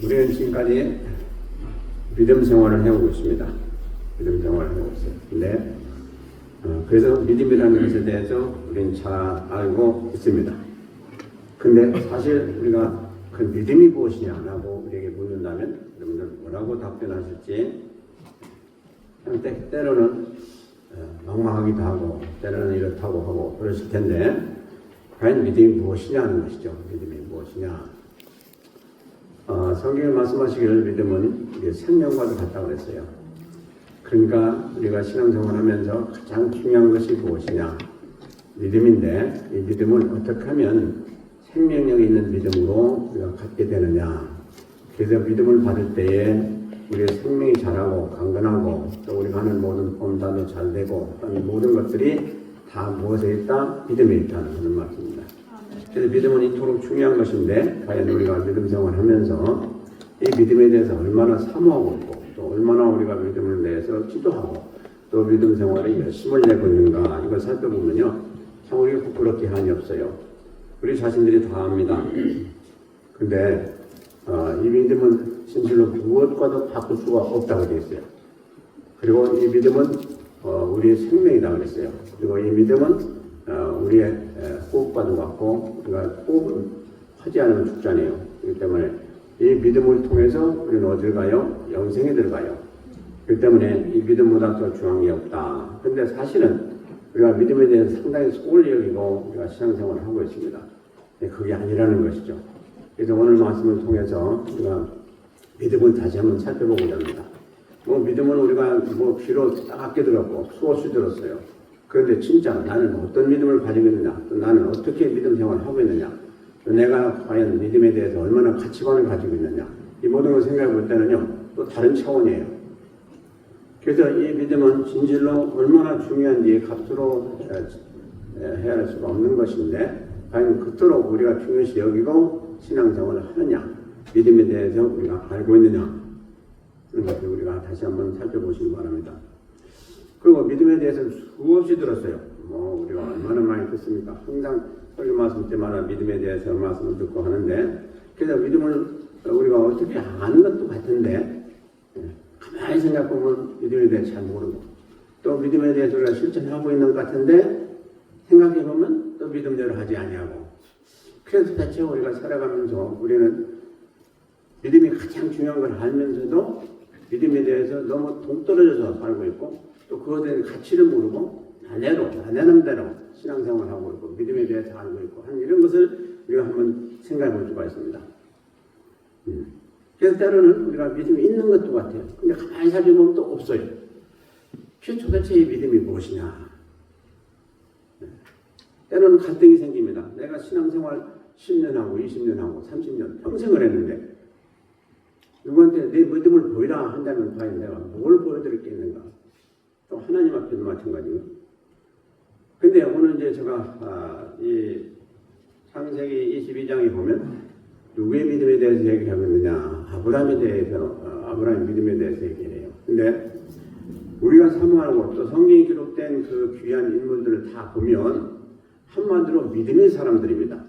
우리는 지금까지 믿음 생활을 해오고 있습니다. 믿음 생활을 해오고 있어요. 근데 그래서 믿음이라는 것에 대해서 우리는 잘 알고 있습니다. 근데 사실 우리가 그 믿음이 무엇이냐라고 우리에게 묻는다면 여러분들 뭐라고 답변하실지 때로는 막막하기도 하고 때로는 이렇다고 하고 그러실 텐데 과연 믿음이 무엇이냐는 것이죠. 믿음이 무엇이냐. 성경에 말씀하시기를 믿음은 우리 생명과도 같다고 그랬어요. 그러니까 우리가 신앙생활하면서 가장 중요한 것이 무엇이냐? 믿음인데 이 믿음을 어떻게 하면 생명력이 있는 믿음으로 우리가 갖게 되느냐? 그래서 믿음을 받을 때에 우리의 생명이 자라고 강건하고 또 우리가 하는 모든 범사도 잘 되고 모든 것들이 다 무엇에 있다? 믿음에 있다는 그런 말씀입니다. 그래서 믿음은 이토록 중요한 것인데 과연 우리가 믿음 생활하면서 이 믿음에 대해서 얼마나 사모하고 있고 또 얼마나 우리가 믿음을 대해서 기도하고 또 믿음 생활에 열심을 내고 있는가 이걸 살펴보면요 참 우리가 부끄럽게 한이 없어요. 우리 자신들이 다 압니다. 근데 이 믿음은 진실로 무엇과도 바꿀 수가 없다고 되어 있어요. 그리고 이 믿음은 우리의 생명이라고 그랬어요. 그리고 이 믿음은 우리의 호흡과도 같고 우리가 호흡은 하지 않으면 죽잖아요. 그렇기 때문에 이 믿음을 통해서 우리는 어딜 가요? 영생에 들어가요. 그렇기 때문에 이 믿음보다 더 중요한 게 없다. 그런데 사실은 우리가 믿음에 대해서 상당히 소홀히 여기고 우리가 신앙생활을 하고 있습니다. 그게 아니라는 것이죠. 그래서 오늘 말씀을 통해서 우리가 믿음을 다시 한번 살펴보고자 합니다. 믿음은 우리가 귀로 따갑게 들었고 수없이 들었어요. 그런데 진짜 나는 어떤 믿음을 가지고 있느냐, 또 나는 어떻게 믿음 생활을 하고 있느냐, 또 내가 과연 믿음에 대해서 얼마나 가치관을 가지고 있느냐, 이 모든 걸 생각해 볼 때는요, 또 다른 차원이에요. 그래서 이 믿음은 진실로 얼마나 중요한지 값으로 해야 할 수가 없는 것인데, 과연 그토록 우리가 중요시 여기고 신앙생활을 하느냐, 믿음에 대해서 우리가 알고 있느냐, 그런 것을 우리가 다시 한번 살펴보시기 바랍니다. 그리고 믿음에 대해서 수없이 들었어요. 우리가 얼마나 많이 듣습니까? 항상 설교 말씀 때마다 믿음에 대해서 말씀을 듣고 하는데, 그래서 믿음을 우리가 어떻게 아는 것도 같은데, 가만히 생각해보면 믿음에 대해서 잘 모르고, 또 믿음에 대해서 우리가 실천하고 있는 것 같은데, 생각해보면 또 믿음대로 하지 아니하고. 그래서 도대체 우리가 살아가면서 우리는 믿음이 가장 중요한 걸 알면서도 믿음에 대해서 너무 동떨어져서 살고 있고, 또 그것에 대한 가치를 모르고 나내는 대로 신앙생활을 하고 있고 믿음에 대해서 알고 있고 하는 이런 것을 우리가 한번 생각해 볼 수가 있습니다. 그래서 때로는 우리가 믿음이 있는 것도 같아요. 근데 가만히 살펴보면 또 없어요. 그래서 도대체 이 믿음이 무엇이냐. 때로는 갈등이 생깁니다. 내가 신앙생활 10년 하고 20년 하고 30년 평생을 했는데 누구한테 내 믿음을 보이라 한다면 과연 내가 뭘 보여드릴 게 있는가. 또 하나님 앞에도 마찬가지고. 근데 오늘 이제 제가 이 창세기 22장에 보면 누구의 믿음에 대해서 얘기하고 있느냐? 아브라함에 대해서 아브라함의 믿음에 대해서 얘기해요. 근데 우리가 사모하고 또 성경에 기록된 그 귀한 인물들을 다 보면 한마디로 믿음의 사람들입니다.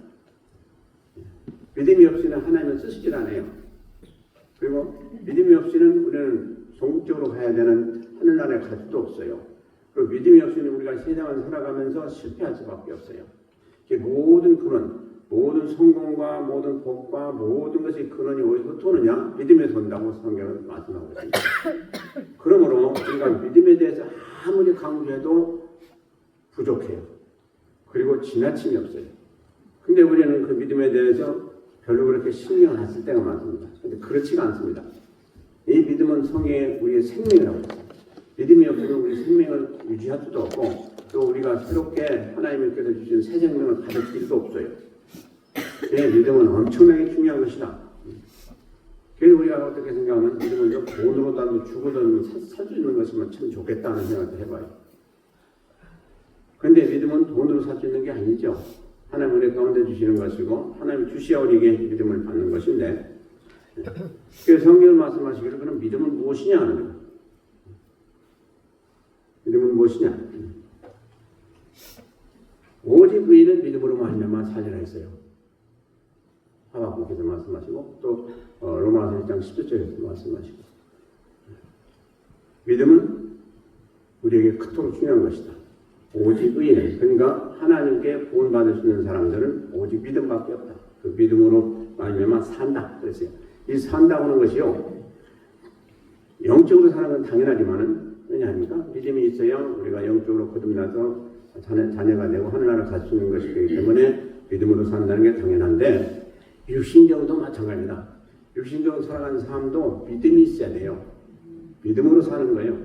믿음이 없이는 하나님은 쓰시질 않아요. 그리고 믿음이 없이는 우리는 종국적으로 가야 되는 하늘나라에 갈 수도 없어요. 그리고 믿음이 없이는 우리가 세상을 살아가면서 실패할 수밖에 없어요. 모든 근원, 모든 성공과 모든 복과 모든 것의 근원이 어디서 오느냐? 믿음에서 온다고 성경은 말씀하고 있습니다. 그러므로 우리가 믿음에 대해서 아무리 강조해도 부족해요. 그리고 지나침이 없어요. 근데 우리는 그 믿음에 대해서 별로 그렇게 신경을 안 쓸 때가 많습니다. 근데 그렇지가 않습니다. 이 믿음은 성경의 우리의 생명이라고 했어요. 믿음이 없으면 우리 생명을 유지할 수도 없고 또 우리가 새롭게 하나님께서 주신 새 생명을 받을 길도 없어요. 내 믿음은 엄청나게 중요한 것이다. 그래서 우리가 어떻게 생각하면 믿음을 돈으로라도 주고도 살 수 있는 것이면 참 좋겠다는 생각도 해봐요. 그런데 믿음은 돈으로 살 수 있는 게 아니죠. 하나님 우리 가운데 주시는 것이고 하나님 주시야 우리에게 믿음을 받는 것인데 그래서 성경을 말씀하시기를 그럼 믿음은 무엇이냐 하는 거예요. 믿음은 무엇이냐? 오직 의인은 믿음으로 말미암아 살리라 했어요. 하박국에서 말씀하시고 또 로마서 1장 10절에서 말씀하시고 믿음은 우리에게 크도록 중요한 것이다. 오직 의인은 그러니까 하나님께 구원받을 수 있는 사람들은 오직 믿음밖에 없다. 그 믿음으로 말미암아 산다 그랬어요. 이 산다고 하는 것이요 영적으로 사는 건 당연하지만은 왜냐합니까? 믿음이 있어야 우리가 영적으로 거듭나서 자녀가 되고 하늘나라 갈 수 있는 것이기 때문에 믿음으로 산다는 게 당연한데 육신적으로도 마찬가지입니다. 육신적으로 살아가는 사람도 믿음이 있어야 돼요. 믿음으로 사는 거예요.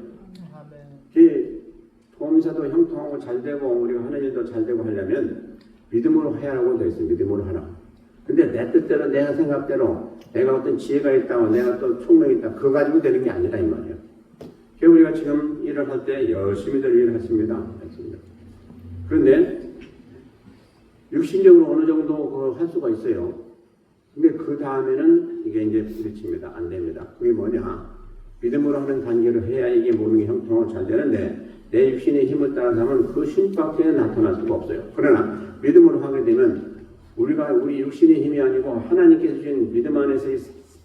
도움사도 형통하고 잘 되고 우리가 하는 일도 잘 되고 하려면 믿음으로 해야 하고 돼 있어요. 믿음으로 하라. 근데 내 뜻대로 내가 생각대로 내가 어떤 지혜가 있다고 내가 또 총명이 있다 그거 가지고 되는 게 아니라 이 말이에요. 우리가 지금 일을 할 때 열심히들 일을 했습니다. 그런데 육신적으로 어느 정도 할 수가 있어요. 근데 그 다음에는 이게 이제 부딪힙니다. 안 됩니다. 그게 뭐냐? 믿음으로 하는 단계로 해야 이게 모든 게 형통하고 잘 되는데 내 육신의 힘을 따라서 하면 그 힘밖에 나타날 수가 없어요. 그러나 믿음으로 하게 되면 우리 육신의 힘이 아니고 하나님께서 주신 믿음 안에서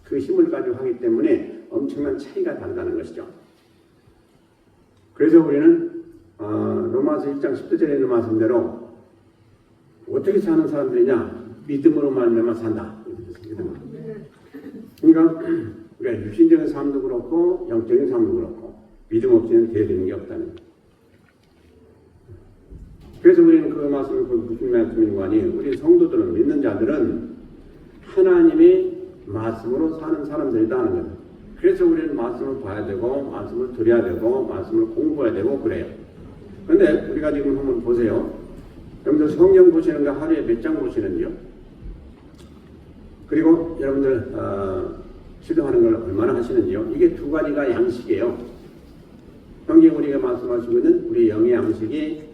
그 힘을 가지고 하기 때문에 엄청난 차이가 난다는 것이죠. 그래서 우리는 로마서 1장 10절에 있는 말씀대로 어떻게 사는 사람들이냐? 믿음으로 말미암아 산다. 그러니까 우리가 육신적인 삶도 그렇고 영적인 삶도 그렇고 믿음 없이는 되는 게 없다는 거예요. 그래서 우리는 그 말씀을 무슨 말씀인가 하니 우리 성도들은 믿는 자들은 하나님의 말씀으로 사는 사람들이다 하는 거예요. 그래서 우리는 말씀을 봐야 되고 말씀을 들어야 되고 말씀을 공부해야 되고 그래요. 그런데 우리가 지금 한번 보세요. 여러분들 성경 보시는 거 하루에 몇 장 보시는지요? 그리고 여러분들 기도하는 걸 얼마나 하시는지요? 이게 두 가지가 양식이에요. 성경 우리가 말씀하시고 있는 우리 영의 양식이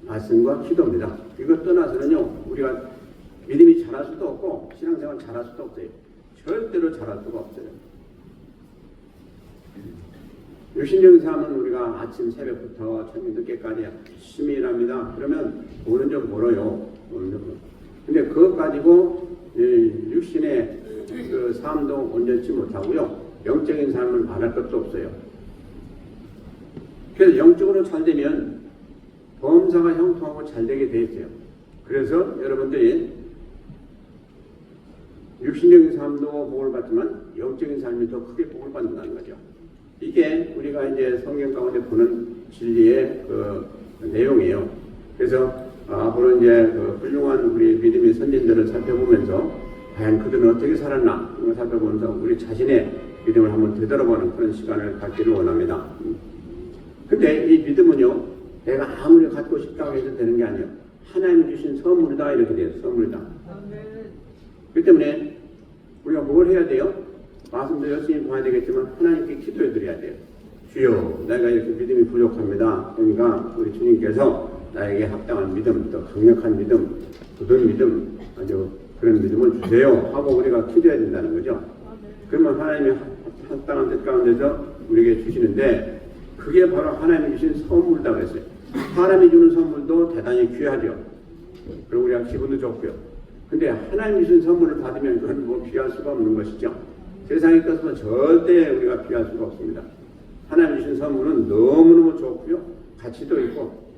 말씀과 기도입니다. 이거 떠나서는요 우리가 믿음이 자랄 수도 없고 신앙생활 잘할 수도 없어요. 절대로 잘할 수가 없어요. 육신적인 삶은 우리가 아침 새벽부터 저녁 늦게까지 열심히 일합니다. 그러면 돈은 좀 벌어요. 근데 그것 가지고 육신의 그 삶도 온전치 못하고요. 영적인 삶은 말할 것도 없어요. 그래서 영적으로 잘 되면 범사가 형통하고 잘 되게 돼 있어요. 그래서 여러분들이 육신적인 삶도 복을 받지만 영적인 삶이 더 크게 복을 받는다는 거죠. 이게 우리가 이제 성경 가운데 보는 진리의 그 내용이에요. 그래서 앞으로 이제 그 훌륭한 우리 믿음의 선진들을 살펴보면서 과연 그들은 어떻게 살았나 이걸 살펴보면서 우리 자신의 믿음을 한번 되돌아보는 그런 시간을 갖기를 원합니다. 근데 이 믿음은요 내가 아무리 갖고 싶다고 해도 되는 게 아니에요. 하나님이 주신 선물이다 이렇게 돼요. 선물이다. 그렇기 때문에 우리가 뭘 해야 돼요? 말씀도 열심히 봐야 되겠지만 하나님께 기도해 드려야 돼요. 주여 내가 이렇게 믿음이 부족합니다. 그러니까 우리 주님께서 나에게 합당한 믿음, 또 강력한 믿음, 굳은 믿음, 아주 그런 믿음을 주세요 하고 우리가 기도해야 된다는 거죠. 그러면 하나님이 합당한 뜻 가운데서 우리에게 주시는데 그게 바로 하나님이 주신 선물이라고 했어요. 하나님이 주는 선물도 대단히 귀하죠. 그리고 우리가 기분도 좋고요. 근데 하나님이 주신 선물을 받으면 그건 뭐 비할 수가 없는 것이죠. 세상의 것은 절대 우리가 비할 수가 없습니다. 하나님이 주신 선물은 너무너무 좋고요. 가치도 있고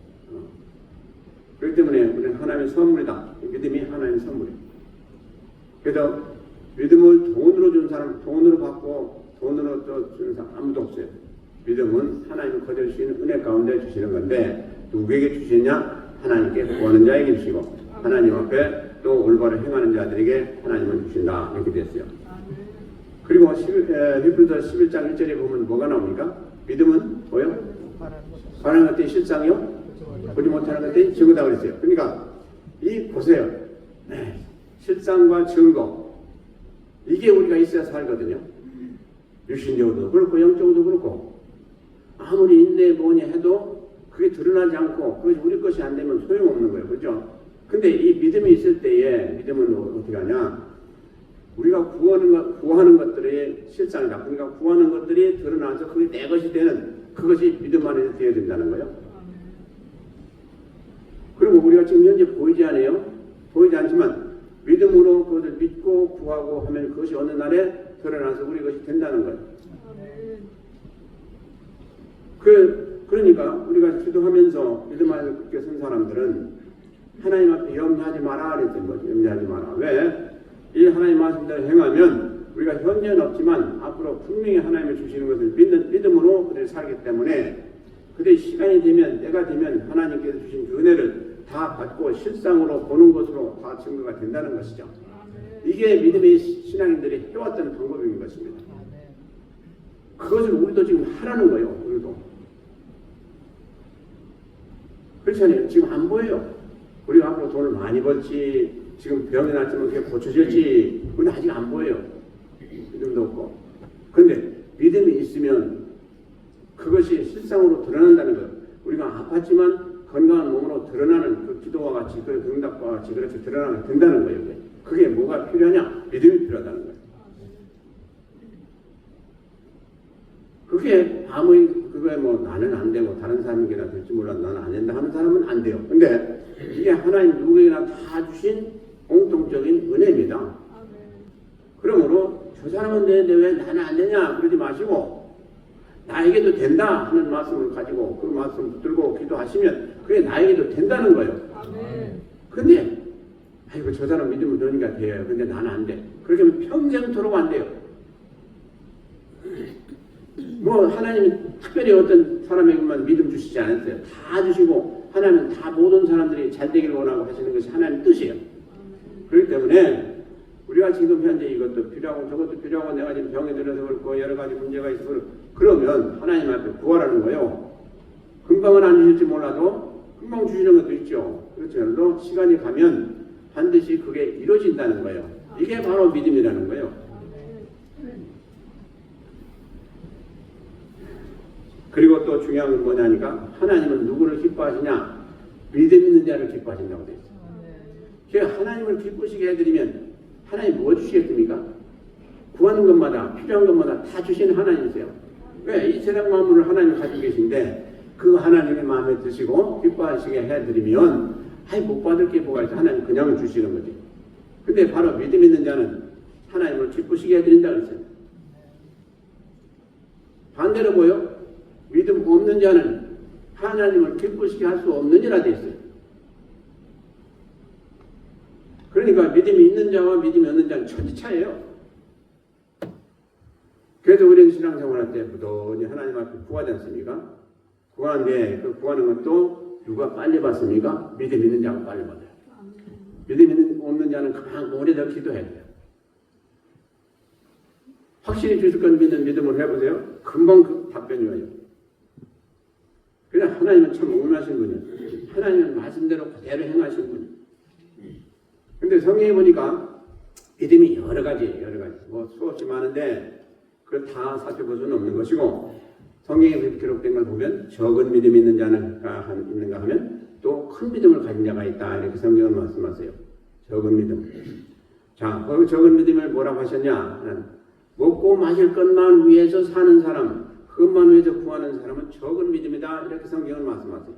그렇기 때문에 우리는 하나님의 선물이다. 믿음이 하나님의 선물이에요. 그래서 믿음을 돈으로 준 사람, 돈으로 받고 돈으로 또 주는 사람 아무도 없어요. 믿음은 하나님이 거저 주시는 은혜 가운데 주시는 건데 누구에게 주시냐? 하나님께 구하는 자에게 주시고 하나님 앞에 또 올바로 행하는 자들에게 하나님은 주신다 이렇게 됐어요. 그리고 히브리서 11장 1절에 보면 뭐가 나옵니까? 믿음은 뭐요? 바라는 것들이 실상이요? 보지 못하는 것들이 증거다 그랬어요. 그러니까 이 보세요. 실상과 증거 이게 우리가 있어야 살거든요. 육신적으로도 그렇고 영적으로도 그렇고 아무리 인내 뭐니 해도 그게 드러나지 않고 그것이 우리 것이 안 되면 소용없는 거예요. 그렇죠? 근데 이 믿음이 있을 때에 믿음은 어떻게 하냐? 우리가 구하는 것들이 실상이다. 그러니까 구하는 것들이 드러나서 그게 내 것이 되는 그것이 믿음 안에서 되어야 된다는 거예요. 그리고 그런 거 우리가 지금 현재 보이지 않아요? 보이지 않지만 믿음으로 그것을 믿고 구하고 하면 그것이 어느 날에 드러나서 우리 것이 된다는 거예요. 그러니까 우리가 기도하면서 믿음 안에서 굳게 선 사람들은 하나님 앞에 염려하지 마라 그랬던 거죠. 염려하지 마라. 왜? 이 하나님 말씀대로 행하면 우리가 현재는 없지만 앞으로 분명히 하나님이 주시는 것을 믿음으로 그들이 살기 때문에 그들이 시간이 되면 때가 되면 하나님께서 주신 그 은혜를 다 받고 실상으로 보는 것으로 다 증거가 된다는 것이죠. 이게 믿음의 신앙인들이 해왔던 방법인 것입니다. 그것을 우리도 지금 하라는 거예요. 우리도. 그렇지 않아요? 지금 안 보여요. 우리가 앞으로 돈을 많이 벌지, 지금 병이 났지만 그게 고쳐질지, 근데 아직 안 보여요. 믿음도 없고. 그런데 믿음이 있으면 그것이 실상으로 드러난다는 거예요. 우리가 아팠지만 건강한 몸으로 드러나는 그 기도와 같이, 그 응답과 같이 그렇게 드러나게 된다는 거예요. 그게 뭐가 필요하냐? 믿음이 필요하다는 거예요. 그게 아무리 그거에 뭐 나는 안 되고 다른 사람에게나 될지 몰라도 나는 안 된다 하는 사람은 안 돼요. 근데 이게 하나님 누구에게나 다 주신 공통적인 은혜입니다. 그러므로 저 사람은 되는데 왜 나는 안 되냐 그러지 마시고 나에게도 된다 하는 말씀을 가지고 그 말씀 붙들고 기도하시면 그게 나에게도 된다는 거예요. 근데 아이고 저 사람 믿으면 되니까 돼요. 근데 나는 안 돼. 그렇게 하면 평생토록 안 돼요. 뭐 하나님이 특별히 어떤 사람에게만 믿음 주시지 않았어요. 다 주시고 하나님은 다 모든 사람들이 잘 되기를 원하고 하시는 것이 하나님의 뜻이에요. 그렇기 때문에 우리가 지금 현재 이것도 필요하고 저것도 필요하고 내가 지금 병에 들어서 그렇고 여러 가지 문제가 있어서 그러면 하나님 앞에 구하라는 거예요. 금방은 안 주실지 몰라도 금방 주시는 것도 있죠. 그렇죠. 시간이 가면 반드시 그게 이루어진다는 거예요. 이게 바로 믿음이라는 거예요. 그리고 또 중요한 건 뭐냐니까 하나님은 누구를 기뻐하시냐? 믿음 있는 자를 기뻐하신다고 되어 있어요. 하나님을 기쁘시게 해드리면 하나님 뭐 주시겠습니까? 구하는 것마다 필요한 것마다 다 주시는 하나님이세요. 왜? 이 세상 만물을 하나님이 가지고 계신데 그 하나님의 마음에 드시고 기뻐하시게 해드리면 못 받을 게 뭐가 있어? 하나님 그냥 주시는 거지. 근데 바로 믿음 있는 자는 하나님을 기쁘시게 해드린다고 했어요. 반대로 보여? 믿음 없는 자는 하나님을 기쁘시게 할 수 없느니라 되어 있어요. 그러니까 믿음이 있는 자와 믿음이 없는 자는 천지차예요. 그래서 우리는 신앙생활할 때 부단히 하나님 앞에 구하지 않습니까? 구하는데 그 구하는 것도 누가 빨리 받습니까? 믿음 있는 자가 빨리 받아요. 믿음 없는 자는 그만 오래 더 기도해야 돼요. 확실히 주실 건 믿는 믿음을 해보세요. 금방 그 답변이 와요. 그냥 하나님은 참 온유하신 분이에요. 하나님은 말씀대로 그대로 행하신 분이에요. 근데 성경에 보니까 믿음이 여러 가지 뭐 수없이 많은데 그걸 다 살펴볼 수는 없는 것이고 성경에 기록된 걸 보면 적은 믿음이 있는 자는 있는가 하면 또 큰 믿음을 가진 자가 있다 이렇게 성경은 말씀하세요. 적은 믿음. 자, 그 적은 믿음을 뭐라고 하셨냐? 먹고 마실 것만 위해서 사는 사람, 그것만 위해서 구하는 사람은 적은 믿음이다 이렇게 성경은 말씀하세요.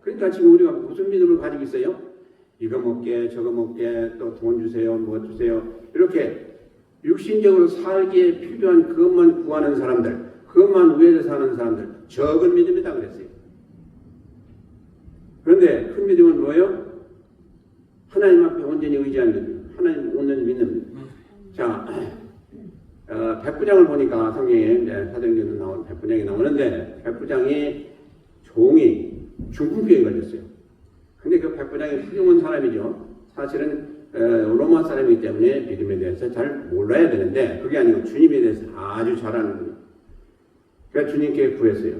그러니까 지금 우리가 무슨 믿음을 가지고 있어요? 이거 먹게 저거 먹게 또 돈 주세요 뭐 주세요 이렇게 육신적으로 살기에 필요한 그것만 구하는 사람들, 그것만 위해서 사는 사람들 적은 믿음이다 그랬어요. 그런데 큰 믿음은 뭐예요? 하나님 앞에 온전히 의지하는 믿음, 하나님 온전히 믿는 믿음. 자, 백부장을 보니까 성경에 사도행전에 나온 백부장이 나오는데 백부장이 종이 중풍병에 걸렸어요. 근데 그 백부장이 훌륭한 사람이죠. 사실은 로마 사람이기 때문에 믿음에 대해서 잘 몰라야 되는데 그게 아니고 주님에 대해서 아주 잘 아는 분이에요. 그러니까 주님께 구했어요.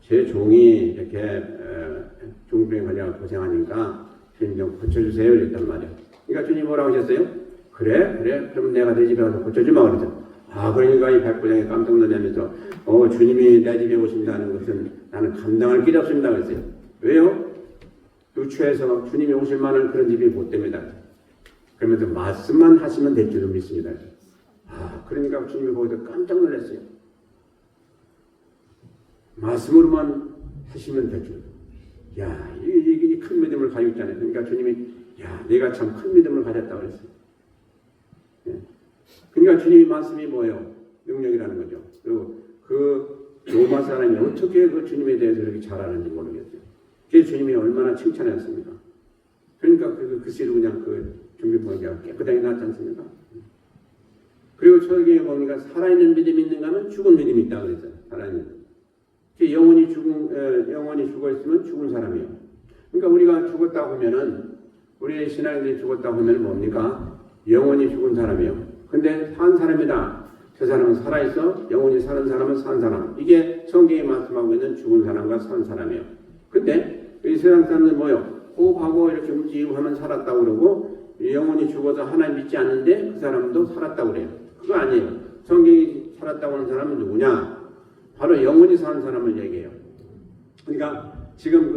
제 종이 이렇게 중풍병에 걸려 고생하니까 주님 좀 고쳐주세요 이랬단 말이에요. 그러니까 주님 뭐라고 하셨어요? 그래 그럼 내가 내 집에 가서 고쳐주마 그랬죠. 그러니까 이 백부장이 깜짝 놀라면서 주님이 내 집에 오신다는 것은 나는 감당할 길이 없습니다 그랬어요. 왜요? 유추해서 주님이 오실 만한 그런 집이 못 됩니다. 그러면서 말씀만 하시면 될 줄로 믿습니다. 그러니까 주님이 거기서 깜짝 놀랐어요. 말씀으로만 하시면 될 줄. 야, 이 큰 믿음을 가지고 있잖아요. 그러니까 주님이 야, 내가 참 큰 믿음을 가졌다 그랬어요. 예. 그러니까 주님의 말씀이 뭐예요? 능력이라는 거죠. 그리고 그 로마 사람이 어떻게 그 주님에 대해서 이렇게 잘 아는지 모르겠어요. 그게 주님이 얼마나 칭찬했습니까? 그러니까 그 글씨로 그냥 그 준비본기가 깨끗하게 나왔지 않습니까? 그리고 설교에 보니까 살아있는 믿음이 있는가 하면 죽은 믿음이 있다고 그랬어요. 살아있는. 영혼이 죽어 있으면 죽은 사람이에요. 그러니까 우리가 죽었다고 하면은, 우리의 신앙인들이 죽었다고 하면 뭡니까? 영혼이 죽은 사람이에요. 근데 산 사람이다. 저 사람은 살아있어. 영혼이 사는 사람은 산 사람. 이게 성경이 말씀하고 있는 죽은 사람과 산 사람이에요. 근데 이 세상 사람들 뭐요? 호흡하고 이렇게 움직이고 하면 살았다고 그러고, 영혼이 죽어서 하나님 믿지 않는데 그 사람도 살았다고 그래요. 그거 아니에요. 성경이 살았다고 하는 사람은 누구냐? 바로 영혼이 사는 사람을 얘기해요. 그러니까 지금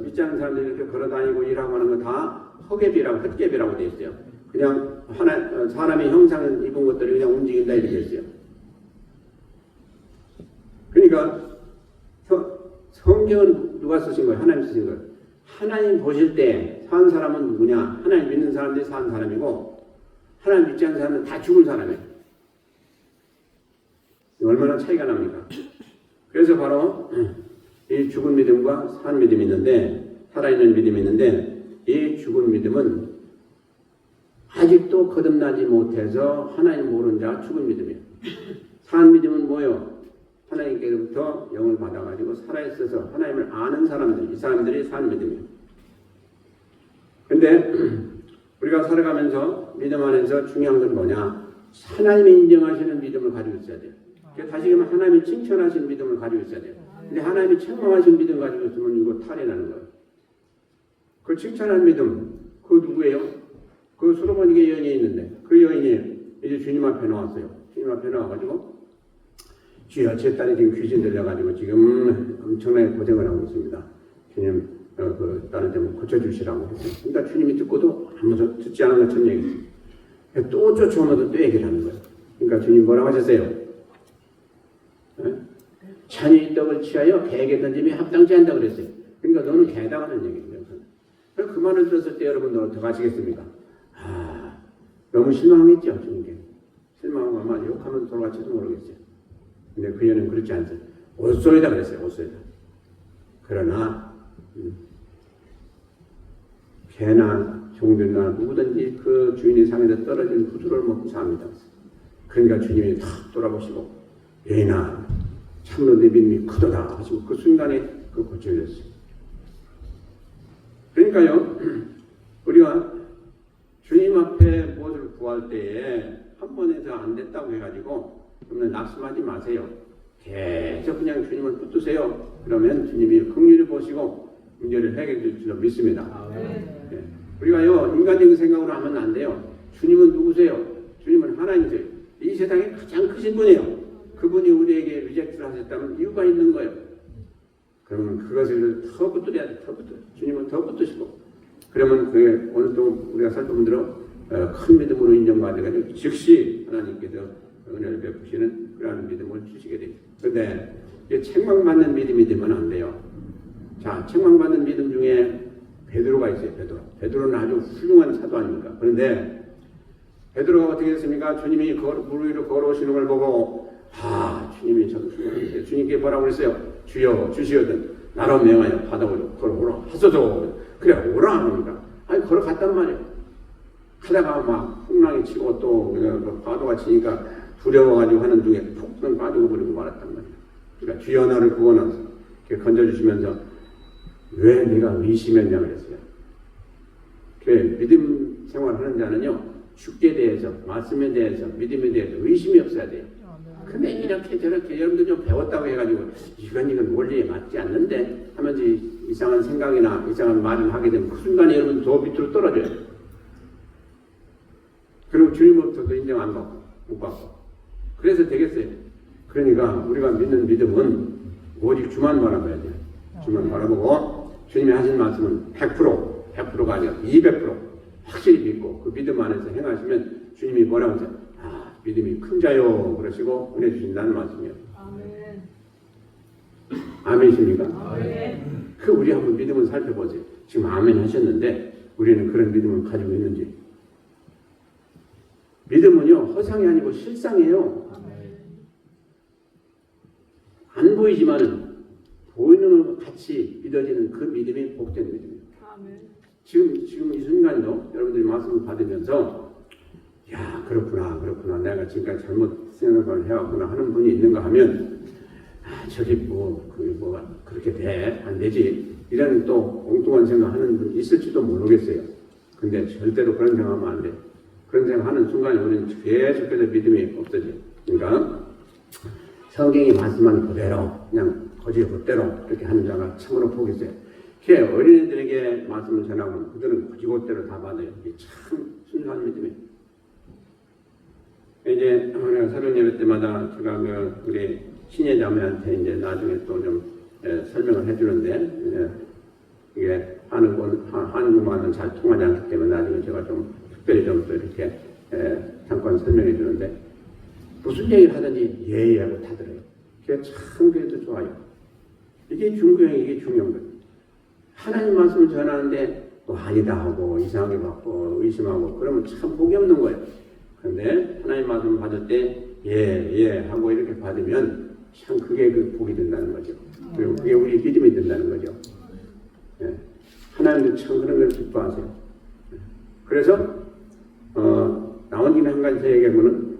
믿지 않는 사람들이 이렇게 걸어다니고 일하고 하는 거 다 헛개비라고 돼 있어요. 그냥 사람의 형상을 입은 것들이 그냥 움직인다 이렇게 있어요. 그러니까 성경은 누가 쓰신 거예요? 하나님 쓰신 거예요. 하나님 보실 때 산 사람은 누구냐? 하나님 믿는 사람들이 산 사람이고, 하나님 믿지 않는 사람은 다 죽은 사람이에요. 얼마나 차이가 납니까? 그래서 바로 이 죽은 믿음과 산 믿음이 있는데, 살아있는 믿음이 있는데, 이 죽은 믿음은 아직도 거듭나지 못해서 하나님 모르는 자가 죽은 믿음이에요. 산 믿음은 뭐예요? 하나님께로부터 영을 받아가지고 살아있어서 하나님을 아는 사람들, 이 사람들이 산 믿음이에요. 근데 우리가 살아가면서 믿음 안에서 중요한 건 뭐냐? 하나님이 인정하시는 믿음을 가지고 있어야 돼요. 다시 그러면 하나님이 칭찬하시는 믿음을 가지고 있어야 돼요. 근데 하나님이 책망하신 믿음 가지고 있으면 이거 탈이 나는 거예요. 그 칭찬한 믿음, 그 누구예요? 그 솔로몬에게 여인이 있는데, 그 여인이 이제 주님 앞에 나왔어요. 주님 앞에 나와가지고, 주여, 제 딸이 지금 귀신 들려가지고 지금 엄청나게 고생을 하고 있습니다. 주님, 그 딸을 좀 고쳐주시라고 했어요. 그러니까 주님이 듣고도 아무도 듣지 않은 것처럼 얘기했어요. 또 쫓아오면서 또 얘기를 하는 거예요. 그러니까 주님 뭐라고 하셨어요? 자녀의 떡을 취하여 개에게 던짐이 합당치 않다고 그랬어요. 그러니까 너는 개다 하는 얘기예요. 그 말을 들었을 때 여러분들 어떻게 하시겠습니까? 너무 실망했죠, 주님께. 실망하고 아마 욕하면 돌아갈지도 모르겠어요. 근데 그 여인은 그렇지 않아요. 옷소리다 그랬어요, 옷소리다. 그러나 개나 종들나 누구든지 그 주인의 상에서 떨어진 후두를 먹고 삽니다. 그러니까 주님이 탁 돌아보시고, 여인아, 참으로 내 믿음이 크도다 하시고 그 순간에 그 고쳐졌어요. 그러니까요, 우리가 주님 앞에 무엇을 구할 때에 한 번에서 안 됐다고 해가지고 그러면 낙심하지 마세요. 계속 그냥 주님을 붙드세요. 그러면 주님이 긍휼히 보시고 문제를 해결해 줄 줄 믿습니다. 네. 우리가요, 인간적인 생각으로 하면 안 돼요. 주님은 누구세요? 주님은 하나님이세요. 이 세상에 가장 크신 분이에요. 그분이 우리에게 리젝트를 하셨다면 이유가 있는 거예요. 그러면 그것을 더 붙들어야 돼. 더 붙들어. 주님은 더 붙드시고. 그러면 그게 어느 또 우리가 살펴본 대로 큰 믿음으로 인정받아가지고 즉시 하나님께서 은혜를 베푸시는 그러한 믿음을 주시게 됩니다. 그런데 책망받는 믿음이 되면 안 돼요. 자, 책망받는 믿음 중에 베드로가 있어요. 베드로는 아주 훌륭한 사도 아닙니까? 그런데 베드로가 어떻게 했습니까? 주님이 물 위로 걸어오시는 걸 보고 주님이 저도 훌륭한데 주님께 뭐라고 그랬어요? 주여 주시거든 나로 명하여 바다로 걸어오라 하소서. 그래 오라 합니다. 아니 걸어갔단 말이에요. 하다가 막 풍랑이 치고 또 파도가 치니까 두려워가지고 하는 중에 푹 빠지고 버리고 말았단 말이에요. 그러니까 주여 나를 구원하소서 이렇게 건져주시면서 왜 네가 의심했냐 그랬어요. 그래 믿음 생활하는 자는요 죽게 대해서 말씀에 대해서 믿음에 대해서 의심이 없어야 돼요. 근데 이렇게 저렇게 여러분들 좀 배웠다고 해가지고 이건 원리에 맞지 않는데 하면서 이상한 생각이나 이상한 말을 하게 되면 그 순간에 여러분 더 밑으로 떨어져요. 그리고 주님으로부터도 인정 안 받고 못 받고 그래서 되겠어요. 그러니까 우리가 믿는 믿음은 오직 주만 바라봐야 돼요. 주만 바라보고 주님이 하신 말씀은 100%가 아니라 200% 확실히 믿고 그 믿음 안에서 행하시면 주님이 뭐라고 하세요? 믿음이 큰 자요 그러시고 은혜 주신다는 말씀이에요. 아멘. 아멘이십니까? 아멘. 그 우리 한번 믿음을 살펴보세요. 지금 아멘 하셨는데 우리는 그런 믿음을 가지고 있는지. 믿음은요 허상이 아니고 실상이에요. 안 보이지만은 보이는 것 같이 믿어지는 그 믿음이 복된 믿음이에요. 지금 이 순간도 여러분들이 말씀을 받으면서 야 그렇구나 내가 지금까지 잘못 생각을 해왔구나 하는 분이 있는가 하면 저기 뭐 그렇게 돼 안 되지 이런 또 엉뚱한 생각하는 분 있을지도 모르겠어요. 근데 절대로 그런 생각하면 안 돼. 그런 생각하는 순간에 우리는 계속해서 믿음이 없어져요. 그러니까 성경이 말씀한 그대로 그냥 거지 그대로 그렇게 하는 자가 참으로 복이 있어요. 어린애들에게 말씀을 전하면 그들은 거지 그대로 다 받아요. 이게 참 순수한 믿음이에요. 이제 우리가 서른 예배 때마다 제가 우리 신예 자매한테 이제 나중에 또 좀 설명을 해주는데 이게 한국말은 잘 통하지 않기 때문에 나중에 제가 좀 특별히 좀 또 이렇게 잠깐 설명해 주는데 무슨 얘기를 하든지 예예 하고 다 들어요. 그게 참 그래도 좋아요. 이게 중요한 거예요. 하나님 말씀을 전하는데 또 아니다 하고 이상하게 받고 의심하고 그러면 참 복이 없는 거예요. 그런데 하나님 말씀을 받을 때 예 하고 이렇게 받으면 참 그게 그 복이 된다는 거죠. 그리고 그게 우리 믿음이 된다는 거죠. 예. 하나님도 참 그런 걸 기뻐하세요. 그래서 나온 김에 한 가지 더 얘기하면은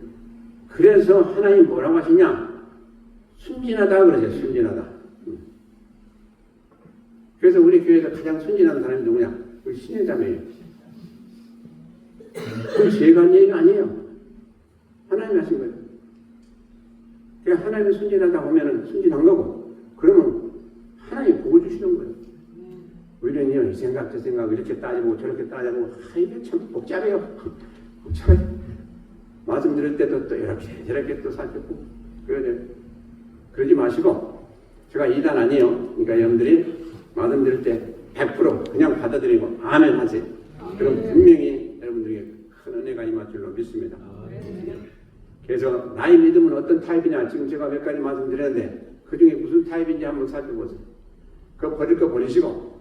그래서 하나님 뭐라고 하시냐? 순진하다 그러세요. 순진하다. 그래서 우리 교회에서 가장 순진한 사람이 누구냐? 우리 신혜자매예요. 그건 제가 한 얘기가 아니에요. 하나님이 하신 거예요. 그러니까 하나님이 순진하다 보면은 순진한 거고, 그러면 하나님이 복을 주시는 거예요. 우리는요, 이 생각, 저 생각, 이렇게 따지고 저렇게 따지고, 이게 참 복잡해요. 복잡해요. 말씀 들을 때도 또 이렇게 저렇게 또 살펴보고, 그러지 마시고, 제가 이단 아니에요. 그러니까 여러분들이 말씀 들을 때 100% 그냥 받아들이고, 아멘 하세요. 그럼 분명히 여러분들에게 큰 은혜가 임할 줄로 믿습니다. 그래서 나의 믿음은 어떤 타입이냐, 지금 제가 몇 가지 말씀드렸는데, 그 중에 무슨 타입인지 한번 살펴보세요. 그거 버릴 거 버리시고,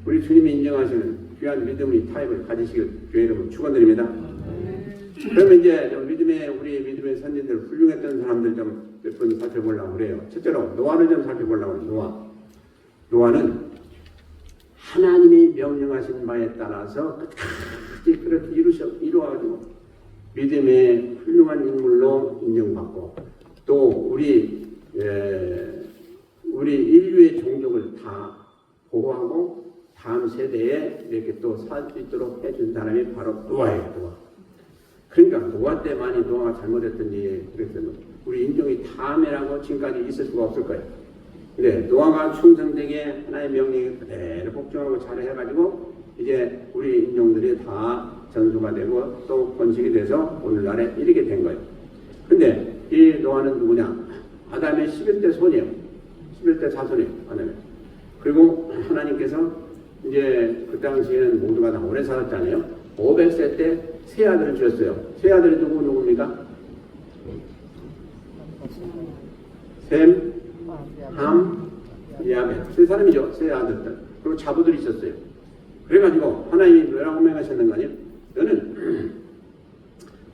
우리 주님이 인정하시는 귀한 믿음의 타입을 가지시길 주의 이름으로 축원드립니다. 그러면 이제 우리 믿음의 선진들 훌륭했던 사람들 좀 몇 분 살펴보려고 그래요. 첫째로 노아를 좀 살펴보려고 해요. 노아는 하나님이 명령하신 바에 따라서 끝까지 그렇게 이루어가지고 믿음의 훌륭한 인물로 인정받고 또 우리 인류의 종족을 다 보호하고 다음 세대에 이렇게 또 살 수 있도록 해준 사람이 바로 노아예요. 노아. 그러니까 노아 때 많이 노아가 잘못했더니 그랬더니 우리 인종이 다음에라고 지금까지 있을 수가 없을 거예요. 근데 노아가 충성되게 하나의 명령을 그대로 복종하고 잘해가지고 이제 우리 인종들이 다 전수가 되고 또 번식이 돼서 오늘날에 이르게 된 거예요. 근데 이 노아는 누구냐? 아담의 11대 손이에요. 11대 자손이에요. 아담의. 그리고 하나님께서 이제 그 당시에는 모두가 다 오래 살았잖아요. 500세 때 세 아들을 주었어요. 세 아들이 누구입니까? 셈, 함, 야벳. 세 사람이죠. 세 아들들. 그리고 자부들이 있었어요. 그래가지고 하나님이 뭐라고 명하셨는 거 아니에요? 너는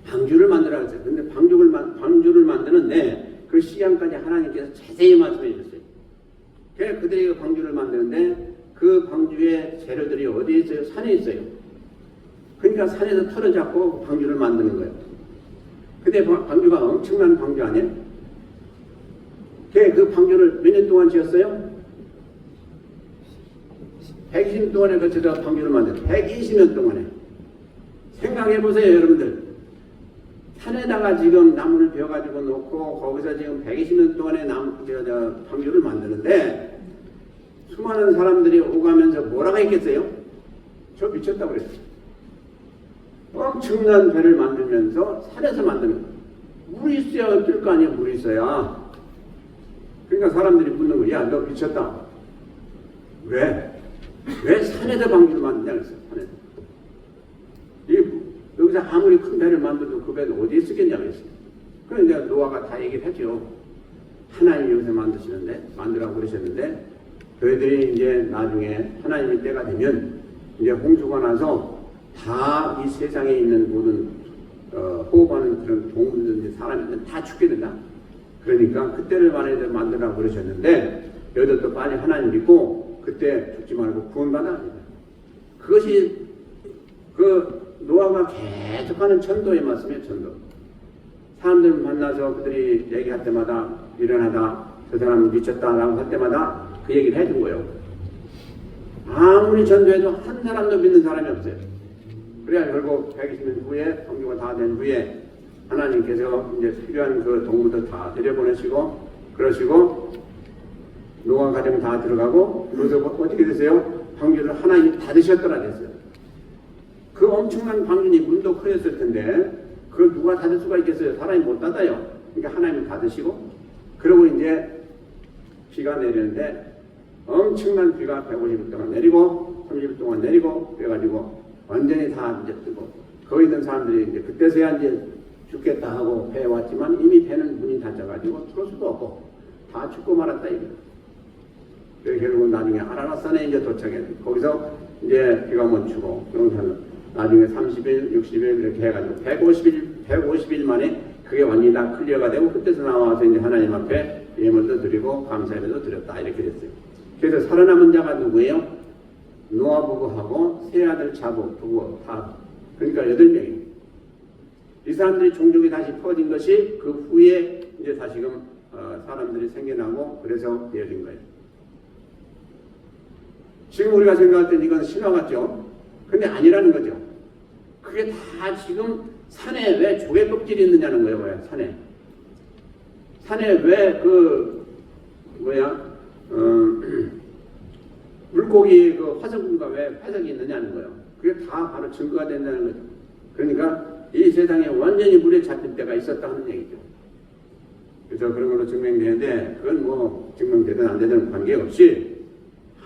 방주를 만들라 그랬어요. 근데 방주를 만드는데 그 시간까지 하나님께서 자세히 말씀해 주셨어요. 그래서 그들이 방주를 만드는데 그 방주의 재료들이 어디에 있어요? 산에 있어요. 그러니까 산에서 털을 잡고 방주를 만드는 거예요. 근데 방주가 엄청난 방주 아니에요? 그 방주를 몇 년 동안 지었어요? 120년 동안에 걸쳐서 방주를 만들어요. 120년 동안에. 생각해보세요, 여러분들. 산에다가 지금 나무를 베어가지고 놓고 거기서 지금 120년 동안에 방주를 만드는데 수많은 사람들이 오가면서 뭐라고 했겠어요? 저 미쳤다고 그랬어요. 엄청난 배를 만들면서 산에서 만드는 거예요. 물이 있어야 뜰 거 아니에요. 물이 있어야. 그러니까 사람들이 묻는 거예요. 야, 너 미쳤다. 왜 산에서 방주를 만드냐 그랬어요. 산에서. 여기서 아무리 큰 배를 만들어도 그 배는 어디에 쓰겠냐 그랬어요. 그래서 노아가 다 얘기를 했죠. 하나님이 여기서 만드라고 그러셨는데 너희들이 이제 나중에 하나님의 때가 되면 이제 홍수가 나서 다 이 세상에 있는 모든 호흡하는 그런 동물들, 사람들 다 죽게 된다. 그러니까 그때를 만들라고 그러셨는데 너희들도 빨리 하나님 믿고 그때 죽지 말고 구원받아. 그것이 그 노아가 계속하는 전도의 말씀이에요. 전도. 사람들 만나서 그들이 얘기할 때마다 일어나다 저 사람 미쳤다라고 할 때마다 그 얘기를 해준 거예요. 아무리 전도해도 한 사람도 믿는 사람이 없어요. 그래야 결국 120년 후에 성교가 다 된 후에 하나님께서 이제 필요한 그 동물들 다 들여보내시고 그러시고 노아 가정 다 들어가고 그래서 어떻게 됐어요? 방주를 하나님이 닫으셨더라 됐어요. 그 엄청난 방주니 문도 커졌을 텐데 그걸 누가 닫을 수가 있겠어요? 사람이 못 닫아요. 그러니까 하나님이 닫으시고 그러고 이제 비가 내리는데 엄청난 비가 150일 동안 내리고 30일 동안 내리고 그래가지고 완전히 다 이제 뜨고 거기 있는 사람들이 이제 그때서야 이제 죽겠다 하고 배에 왔지만 이미 배는 문이 닫혀가지고 들어올 수도 없고 다 죽고 말았다 이거. 그래서 결국은 나중에 아라라산에 이제 도착해 거기서 이제 비가 멈추고 그러면서 나중에 30일, 60일 이렇게 해가지고 150일 만에 그게 완전히 다 클리어가 되고 그때서 나와서 이제 하나님 앞에 예물도 드리고 감사예배도 드렸다 이렇게 됐어요. 그래서 살아남은 자가 누구예요? 노아 부부하고 세 아들 자부 부부 다 그러니까 8명이에요. 이 사람들이 종족이 다시 퍼진 것이 그 후에 이제 다시금 사람들이 생겨나고 그래서 되어진 거예요. 지금 우리가 생각할 때 이건 신화 같죠? 근데 아니라는 거죠. 그게 다 지금 산에 왜 조개 껍질이 있느냐는 거예요. 뭐야? 산에 왜 그 물고기 그 화석인가 왜 화석이 있느냐는 거예요. 그게 다 바로 증거가 된다는 거죠. 그러니까 이 세상에 완전히 물에 잡힐 때가 있었다는 얘기죠. 그래서 그런 걸로 증명되는데 그건 뭐 증명되든 안 되든 관계없이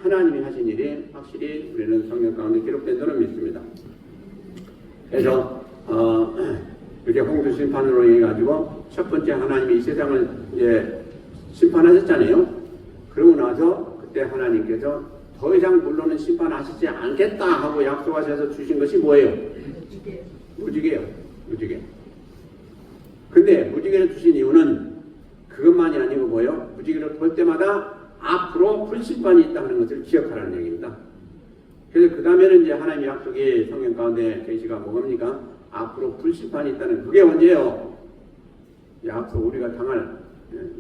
하나님이 하신 일이 확실히 우리는 성경 가운데 기록된 줄은 믿습니다. 그래서 이렇게 홍수 심판으로 해가지고 첫 번째 하나님이 이 세상을 이제 심판하셨잖아요. 그러고 나서 그때 하나님께서 더 이상 물로는 심판하시지 않겠다 하고 약속하셔서 주신 것이 뭐예요? 무지개요. 무지개. 근데 무지개를 주신 이유는 그것만이 아니고 뭐예요? 무지개를 볼 때마다 앞으로 불심판이 있다는 것을 기억하라는 얘기입니다. 그래서 그 다음에는 이제 하나님의 약속이 성경 가운데 계시가 뭡니까? 앞으로 불심판이 있다는 그게 언제예요? 약속 우리가 당할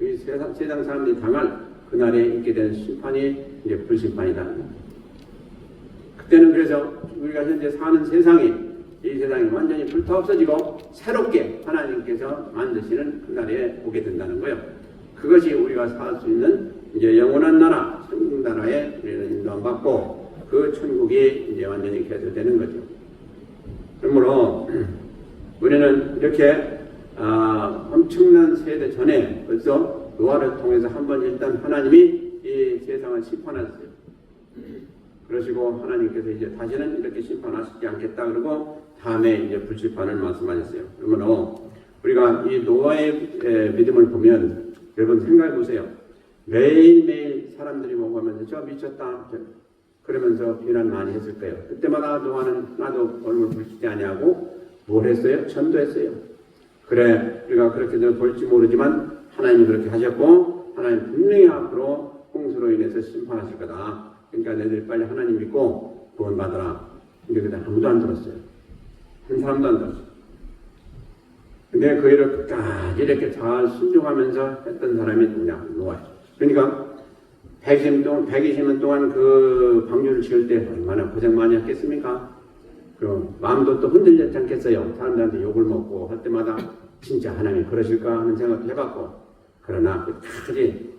이 세상 사람들이 당할 그날에 있게 된 심판이 이제 불심판이다. 그때는 그래서 우리가 현재 사는 세상이 이 세상이 완전히 불타 없어지고 새롭게 하나님께서 만드시는 그날에 오게 된다는 거예요. 그것이 우리가 살 수 있는 이제 영원한 나라, 천국 나라에 우리는 인도함 받고 그 천국이 이제 완전히 개설되는 거죠. 그러므로 우리는 이렇게 엄청난 세대 전에 벌써 노아를 통해서 한번 일단 하나님이 이 세상을 심판하셨어요. 그러시고 하나님께서 이제 다시는 이렇게 심판하시지 않겠다 그러고 다음에 이제 불심판을 말씀하셨어요. 그러므로 우리가 이 노아의 믿음을 보면 여러분 생각해 보세요. 매일매일 사람들이 보고 하면서 저 미쳤다 그러면서 비난 많이 했을 거예요. 그때마다 노아는 하나도 얼굴 붉히지 아니하고 뭘 했어요? 전도했어요. 그래 우리가 그렇게도 볼지 모르지만 하나님이 그렇게 하셨고 하나님 분명히 앞으로 홍수로 인해서 심판하실 거다. 그러니까 너희들 빨리 하나님 믿고 구원받아라. 근데 그때 아무도 안 들었어요. 한 사람도 안 들었어요. 근데 그 일을 끝까지 이렇게 잘 순종하면서 했던 사람이 누구냐? 노아예요. 그러니까 120년 동안 그 방주를 지을 때 얼마나 고생 많이 했겠습니까? 그 마음도 또 흔들렸지 않겠어요? 사람들한테 욕을 먹고 할 때마다 진짜 하나님이 그러실까 하는 생각도 해봤고 그러나 끝까지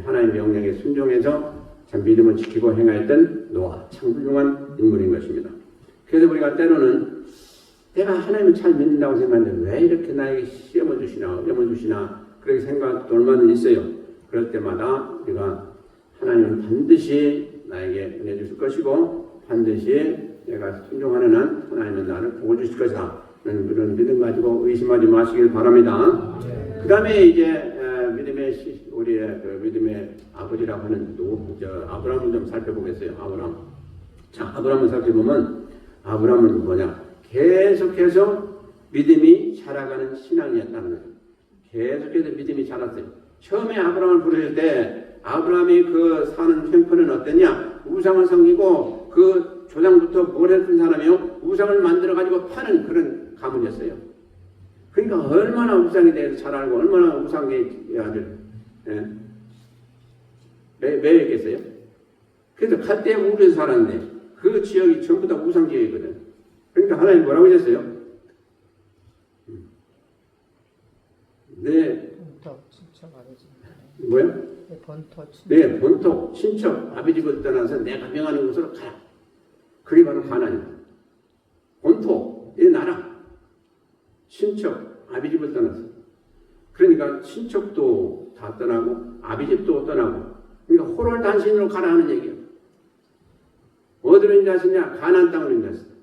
하나님의 명령에 순종해서 참 믿음을 지키고 행하였던 노아 참 훌륭한 인물인 것입니다. 그래서 우리가 때로는 내가 하나님을 잘 믿는다고 생각하는데 왜 이렇게 나에게 시험을 주시나 어려움을 주시나 그렇게 생각도 얼마나 있어요. 그럴 때마다 우리가 하나님은 반드시 나에게 은혜 주실 것이고 반드시 내가 순종하는 한 하나님은 나를 복을 주실 것이다. 그런 믿음 가지고 의심하지 마시길 바랍니다. 그 다음에 이제 믿음의 우리의 그 믿음의 아버지라고 하는 아브라함을 좀 살펴보겠어요. 아브라함. 자, 아브라함을 살펴보면 아브라함은 뭐냐? 계속해서 믿음이 자라가는 신앙이었다는 거예요. 계속해서 믿음이 자랐어요. 처음에 아브라함을 부르실 때 아브라함이 그 사는 형편은 어땠냐? 우상을 섬기고 그 조상부터 뭘 했던 사람이요? 우상을 만들어가지고 파는 그런 가문이었어요. 그러니까 얼마나 우상에 대해서 잘 알고 얼마나 우상에 아주 매였겠어요? 그래서 갈대 우르에서 살았는데 그 지역이 전부 다 우상 지역이거든. 그러니까 하나님 뭐라고 하셨어요? 네. 본토 친척 아버지. 뭐요? 네, 본토 친척. 네, 본토 친척 아버지 집을 떠나서 내가 명하는 곳으로 가라. 그게 바로 가나안이다. 본토 내 나라. 친척, 아비집을 떠났어. 그러니까 친척도 다 떠나고 아비집도 떠나고 그러니까 호롤 단신으로 가라 하는 얘기예요. 어디로 인자하시냐? 가나안 땅으로 인자하시다.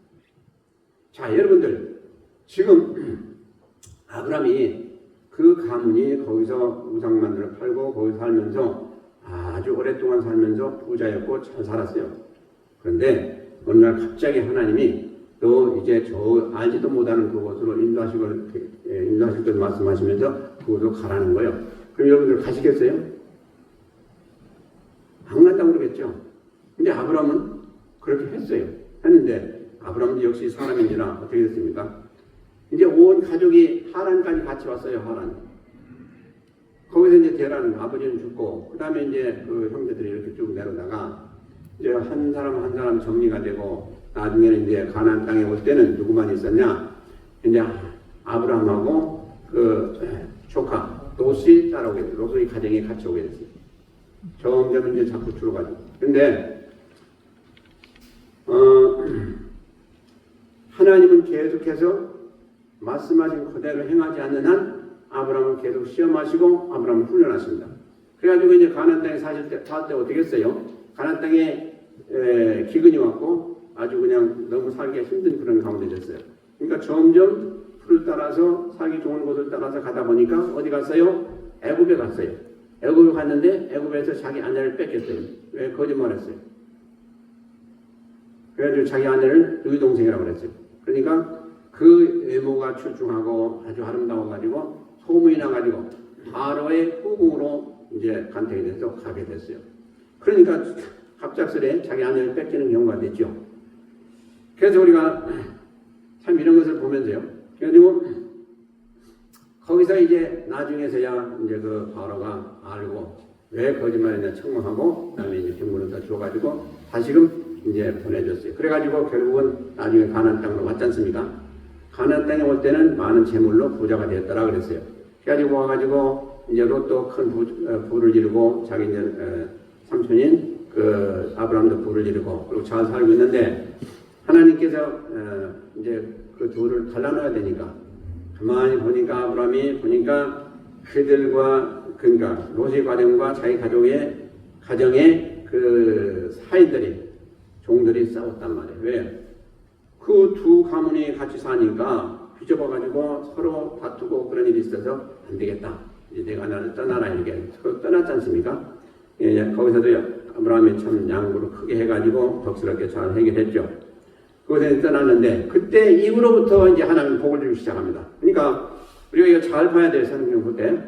자, 여러분들 지금 아브라함이 그 가문이 거기서 우상만들어 팔고 거기서 살면서 아주 오랫동안 살면서 부자였고 잘 살았어요. 그런데 어느 날 갑자기 하나님이 또 이제 저 알지도 못하는 그곳으로 인도하실 것 말씀하시면서 그곳으로 가라는 거예요. 그럼 여러분들 가시겠어요? 안 간다고 그러겠죠. 근데 아브라함은 그렇게 했어요. 했는데 아브라함도 역시 사람인지라 어떻게 됐습니까? 이제 온 가족이 하란까지 같이 왔어요. 하란. 거기서 이제 대란 아버지는 죽고 그 다음에 이제 그 형제들이 이렇게 쭉 내려다가 이제 한 사람 한 사람 정리가 되고 나중에는 이제 가나안 땅에 올 때는 누구만 있었냐? 이제 아브라함하고 그 조카 롯이 따라오게 됐어요. 롯이 가정에 같이 오게 됐어요. 점점 이제 자꾸 줄어가지고. 근데 하나님은 계속해서 말씀하신 그대로 행하지 않는 한 아브라함을 계속 시험하시고 아브라함을 훈련하십니다. 그래가지고 이제 가나안 땅에 살 때 어떻게 했어요? 가나안 땅에 기근이 왔고 아주 그냥 너무 살기가 힘든 그런 가운데 됐어요. 그러니까 점점 풀을 따라서 살기 좋은 곳을 따라서 가다 보니까 어디 갔어요? 애굽에 갔어요. 애굽에 갔는데 애굽에서 자기 아내를 뺏겼어요. 왜? 거짓말했어요. 그래가지고 자기 아내를 누이 동생이라고 그랬어요. 그러니까 그 외모가 출중하고 아주 아름다워가지고 소문이 나가지고 바로의 후궁으로 이제 간택이 돼서 가게 됐어요. 그러니까 갑작스레 자기 아내를 뺏기는 경우가 됐죠. 그래서 우리가 참 이런 것을 보면서요. 그리고 거기서 이제 나중에서야 이제 그 바로가 알고 왜 거짓말했냐 청망하고 그다음에 이제 병문을 다 줘가지고 다시금 이제 보내줬어요. 그래가지고 결국은 나중에 가나안 땅으로 왔지 않습니까? 가나안 땅에 올 때는 많은 재물로 부자가 되었더라 그랬어요. 그래가지고 와가지고 이제 롯도 큰 부를 이루고 자기 이제 삼촌인 그 아브라함도 부를 이루고 그리고 잘 살고 있는데 하나님께서 이제 그 둘을 갈라놔야 되니까 가만히 보니까 아브라함이 보니까 그들과 그러니까 롯의 가정과 자기 가정의 그 사인들이 종들이 싸웠단 말이에요. 왜? 그 두 가문이 같이 사니까 휘저어가지고 서로 다투고 그런 일이 있어서 안 되겠다. 이제 내가 나를 떠나라 이렇게 서로 떠났지 않습니까? 예, 거기서도 아브라함이 참 양보를 크게 해가지고 덕스럽게 잘 해결했죠. 그곳에 떠났는데 그때 이후로부터 이제 하나님 복을 주기 시작합니다. 그러니까 우리가 이거 잘 봐야 돼요. 성경 볼 때.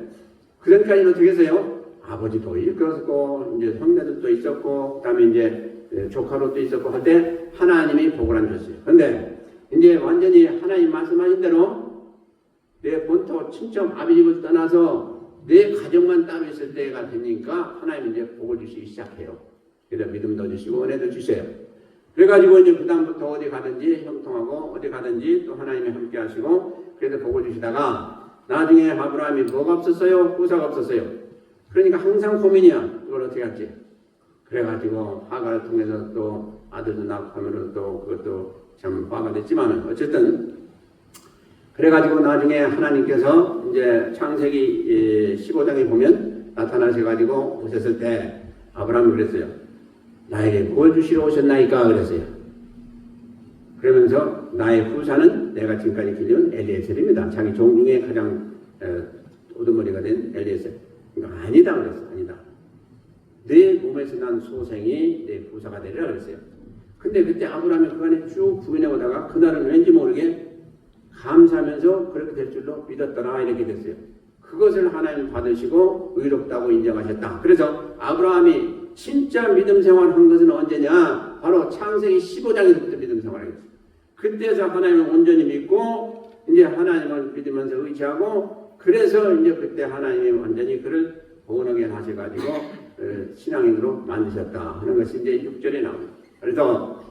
그 전까지는 어떻게 했어요? 아버지도 있었고 이제 형제들도 있었고 그다음에 이제 조카로도 있었고 할 때 하나님이 복을 안 줬어요. 그런데 이제 완전히 하나님 말씀하신 대로 내 본토 친척 아비집을 떠나서 내 가정만 따로 있을 때가 되니까 하나님 이제 복을 주시기 시작해요. 그래서 믿음도 주시고 은혜도 주세요. 그래가지고 이제 그 다음부터 어디 가든지 형통하고 어디 가든지 또 하나님이 함께 하시고 그래서 복을 주시다가 나중에 아브라함이 뭐가 없었어요? 후사가 없었어요. 그러니까 항상 고민이야. 이걸 어떻게 할지. 그래가지고 하가를 통해서 또 아들도 낳고 하면은 또 그것도 참 화가 됐지만은 어쨌든 그래가지고 나중에 하나님께서 이제 창세기 15장에 보면 나타나셔가지고 오셨을 때 아브라함이 그랬어요. 나에게 뭘 주시러 오셨나이까 그랬어요. 그러면서 나의 후사는 내가 지금까지 기르는 엘리에셀입니다. 자기 종 중에 가장 우두머리가 된 엘리에셀. 그러니까 아니다 그랬어. 아니다. 내 몸에서 난 소생이 내 부사가 되리라 그랬어요. 근데 그때 아브라함이 그 안에 쭉 부인해 오다가 그날은 왠지 모르게 감사하면서 그렇게 될 줄로 믿었더라 이렇게 됐어요. 그것을 하나님 받으시고 의롭다고 인정하셨다. 그래서 아브라함이 진짜 믿음 생활한 것은 언제냐? 바로 창세기 15장에서부터 믿음 생활을 했어요. 그때서 하나님을 온전히 믿고 이제 하나님을 믿으면서 의지하고 그래서 이제 그때 하나님이 완전히 그를 본하게 하셔가지고 신앙인으로 만드셨다 하는 것이 이제 6절에 나옵니다. 그래서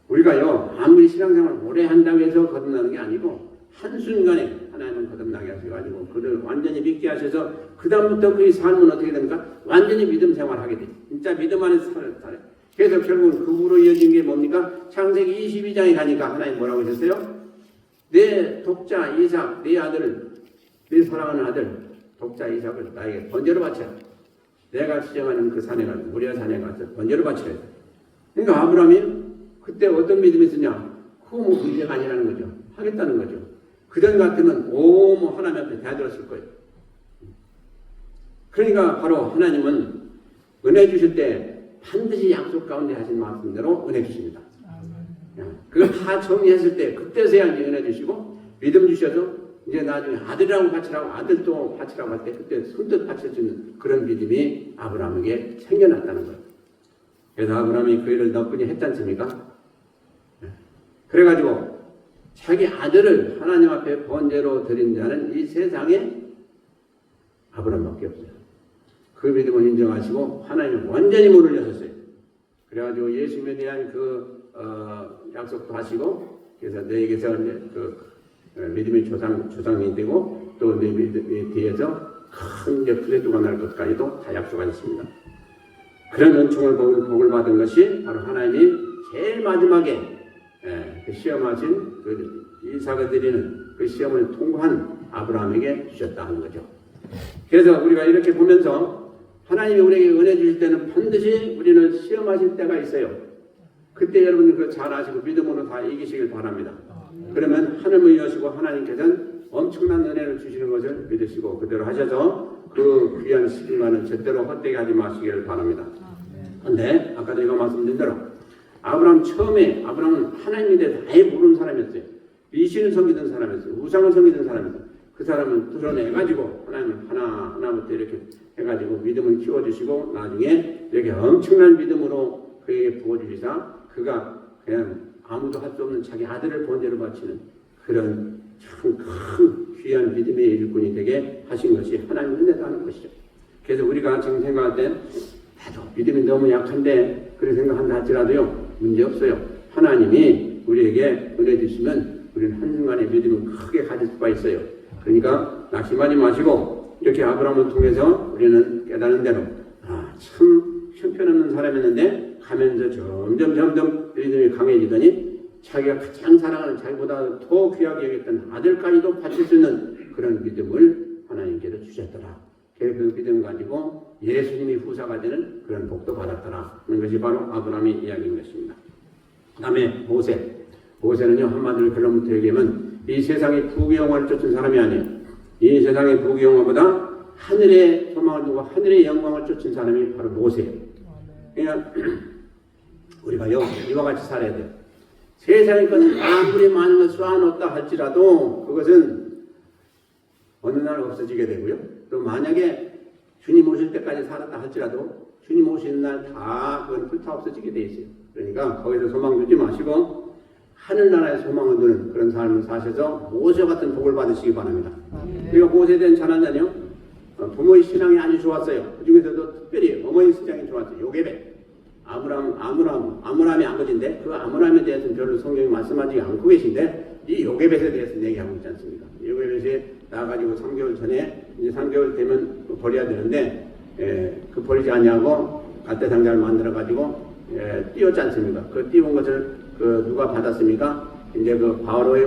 우리가요 아무리 신앙생활을 오래 한다고 해서 거듭나는 게 아니고 한순간에 하나님은 거듭나게 하셔가지고 그를 완전히 믿게 하셔서 그 다음부터 그의 삶은 어떻게 됩니까? 완전히 믿음 생활하게 돼. 진짜 믿음 안에서 살아요. 그래서 결국은 그 후로 이어진 게 뭡니까? 창세기 22장에 가니까 하나님 뭐라고 하셨어요? 내 독자 이삭, 내 아들을, 내 사랑하는 아들 독자 이삭을 나에게 번제로 바쳐라. 내가 지정하는 그 산에 가서 모리아 산에 가서 번제로 바쳐야 돼. 그러니까 아브라함이 그때 어떤 믿음이 있었냐? 그거 뭐 문제가 아니라는 거죠. 하겠다는 거죠. 그전 같으면 뭐 하나님 앞에 대들었을 거예요. 그러니까 바로 하나님은 은혜 주실 때 반드시 약속 가운데 하신 말씀대로 은혜 주십니다. 그걸 다 정리했을 때 그때서야 이제 은혜 주시고 믿음 주셔서 이제 나중에 아들이라고 바치라고 아들도 바치라고 할 때 그때 선뜻 바칠 수 있는 그런 믿음이 아브라함에게 생겨났다는 거예요. 그래서 아브라함이 그 일을 너끈히 했지 않습니까? 그래가지고 자기 아들을 하나님 앞에 번제로 드린 자는 이 세상에 아브라함밖에 없어요. 그 믿음을 인정하시고 하나님을 완전히 문을 여셨어요. 그래가지고 예수님에 대한 그 약속도 하시고 그래서 너에게서 이제 그 믿음의 조상이 되고 또 내 믿음에 대해서 큰 이제 플레도가 날 것까지도 다 약속하셨습니다. 그런 은총을 복을 받은 것이 바로 하나님이 제일 마지막에 그 시험하신 그 이삭을 드리는 그 시험을 통과한 아브라함에게 주셨다 하는 거죠. 그래서 우리가 이렇게 보면서 하나님이 우리에게 은혜 주실 때는 반드시 우리는 시험하실 때가 있어요. 그때 여러분 그 잘 아시고 믿음으로 다 이기시길 바랍니다. 그러면 하늘을 여시고 하나님께서는 엄청난 은혜를 주시는 것을 믿으시고 그대로 하셔서 그 귀한 시간은 절대로 헛되게 하지 마시기를 바랍니다. 그런데 아까도 제가 말씀드린 대로 아브라함 처음에 아브라함은 하나님에 대해서 아예 모르는 사람이었어요. 미신을 섬기던 사람이었어요. 우상을 섬기던 사람이었어요. 그 사람은 드러내가지고 하나님을 하나부터 이렇게 해가지고 믿음을 키워주시고 나중에 이렇게 엄청난 믿음으로 그에게 부어주시사 그가 그냥 아무도 할 수 없는 자기 아들을 번제로 바치는 그런 참 큰 귀한 믿음의 일꾼이 되게 하신 것이 하나님의 은혜라는 것이죠. 그래서 우리가 지금 생각할 때 나도 믿음이 너무 약한데 그런 생각한다 할지라도요 문제없어요. 하나님이 우리에게 은혜 주시면 우리는 한순간에 믿음을 크게 가질 수가 있어요. 그러니까 낙심하지 마시고 이렇게 아브라함을 통해서 우리는 깨달은 대로 참 형편없는 사람이었는데 가면서 점점 믿음이 강해지더니 자기가 가장 사랑하는 자기보다 더 귀하게 여겼던 아들까지도 바칠 수 있는 그런 믿음을 하나님께서 주셨더라. 그 믿음 가지고 예수님이 후사가 되는 그런 복도 받았더라 하는 것이 바로 아브라함의 이야기인 것입니다. 그 다음에 모세는요 한마디로 결론부터 얘기하면 이 세상의 부귀영화를 쫓은 사람이 아니에요. 이 세상의 부귀영화보다 하늘의 소망을 두고 하늘의 영광을 쫓은 사람이 바로 모세예요. 그러니까 우리가요 이와 같이 살아야 돼요. 세상의 것은 아무리 많은 걸 쏘아놓았다 할지라도 그것은 어느 날 없어지게 되고요. 또 만약에 주님 오실 때까지 살았다 할지라도 주님 오시는 날 다 그건 불타 없어지게 돼 있어요. 그러니까 거기서 소망 두지 마시고 하늘나라에 소망을 두는 그런 삶을 사셔서 모세 같은 복을 받으시기 바랍니다. 우리가 모세에 대한 찬양자는요 부모의 신앙이 아주 좋았어요. 그 중에서도 특별히 어머니 신앙이 좋았어요. 요게벳 아므람의 아버지인데 그 아므람에 대해서는 별로 성경이 말씀하지 않고 계신데 이 요게벳에 대해서 얘기하고 있지 않습니까? 요게벳이 나가지고 3개월 전에 이제 3개월 되면 버려야 되는데 그 버리지 않냐고 갈대 상자를 만들어 가지고 띄웠지 않습니까? 그 띄운 것을 그 누가 받았습니까? 이제 그 바로의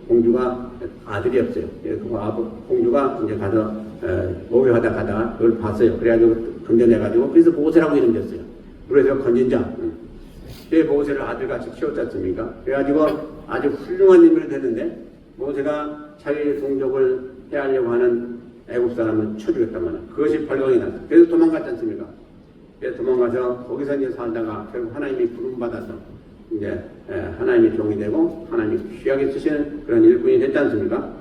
공주가 아들이 없어요. 그 공주가 이제 가서 목욕하다 가다가 그걸 봤어요. 그래가지고 건져내가지고 그래서 모세라고 이름 졌어요. 그래서 건진 자. 그 모세를 아들같이 키웠지 않습니까? 그래가지고 아주 훌륭한 인물이 됐는데 모세가 자기 동족을 해하려고 하는 애굽 사람은 쳐주겠단 말이야. 그것이 발광이 났어. 그래서 도망갔지 않습니까? 그래서 도망가서 거기서 이제 살다가 결국 하나님이 부름받아서 이제 하나님의 종이 되고 하나님이 귀하게 쓰시는 그런 일꾼이 됐지 않습니까?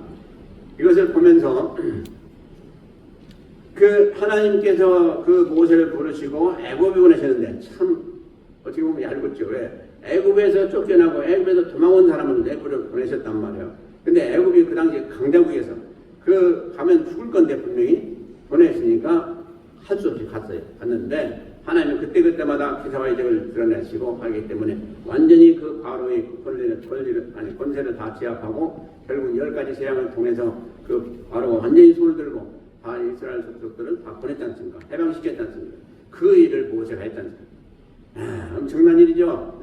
이것을 보면서 그 하나님께서 그 모세를 부르시고 애굽에 보내셨는데 참 어떻게 보면 얄궂죠. 왜? 애굽에서 쫓겨나고 애굽에서 도망온 사람은 애굽으로 보내셨단 말이에요. 근데 애굽이 그 당시에 강대국에서 그 가면 죽을 건데 분명히 보내시니까 할 수 없이 갔어요. 갔는데 하나님은 그때그때마다 기사와 이적을 드러내시고 하기 때문에 완전히 그 바로의 권세를 다 제압하고 결국 10가지 재앙을 통해서 그 바로가 완전히 손을 들고 다 이스라엘 족속들을 다 보냈지 않습니까? 해방시켰지 않습니까? 그 일을 모세가 했지 않습니까? 엄청난 일이죠.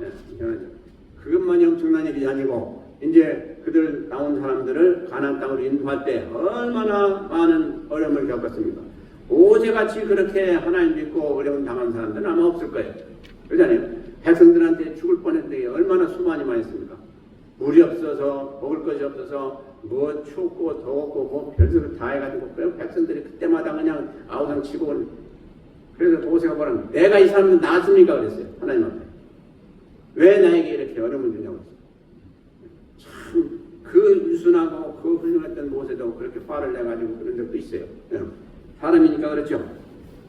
그것만이 엄청난 일이 아니고 이제 그들 나온 사람들을 가나안 땅으로 인도할 때 얼마나 많은 어려움을 겪었습니까? 모세같이 그렇게 하나님 믿고 어려움 당한 사람들은 아마 없을 거예요. 그렇잖아요. 백성들한테 죽을 뻔했는데 얼마나 수많이 많았습니까? 물이 없어서 먹을 것이 없어서 뭐 춥고 더웠고 뭐 별소리 다 해가지고 백성들이 그때마다 그냥 아우성 치고 그래서 모세가 뭐라는 내가 이 사람들 낳았습니까? 그랬어요. 하나님 앞에. 왜 나에게 이렇게 어려움을 주냐고 했어요. 참 그 유순하고 그 훌륭했던 모세도 그렇게 화를 내가지고 그런 적도 있어요. 사람이니까 그렇죠.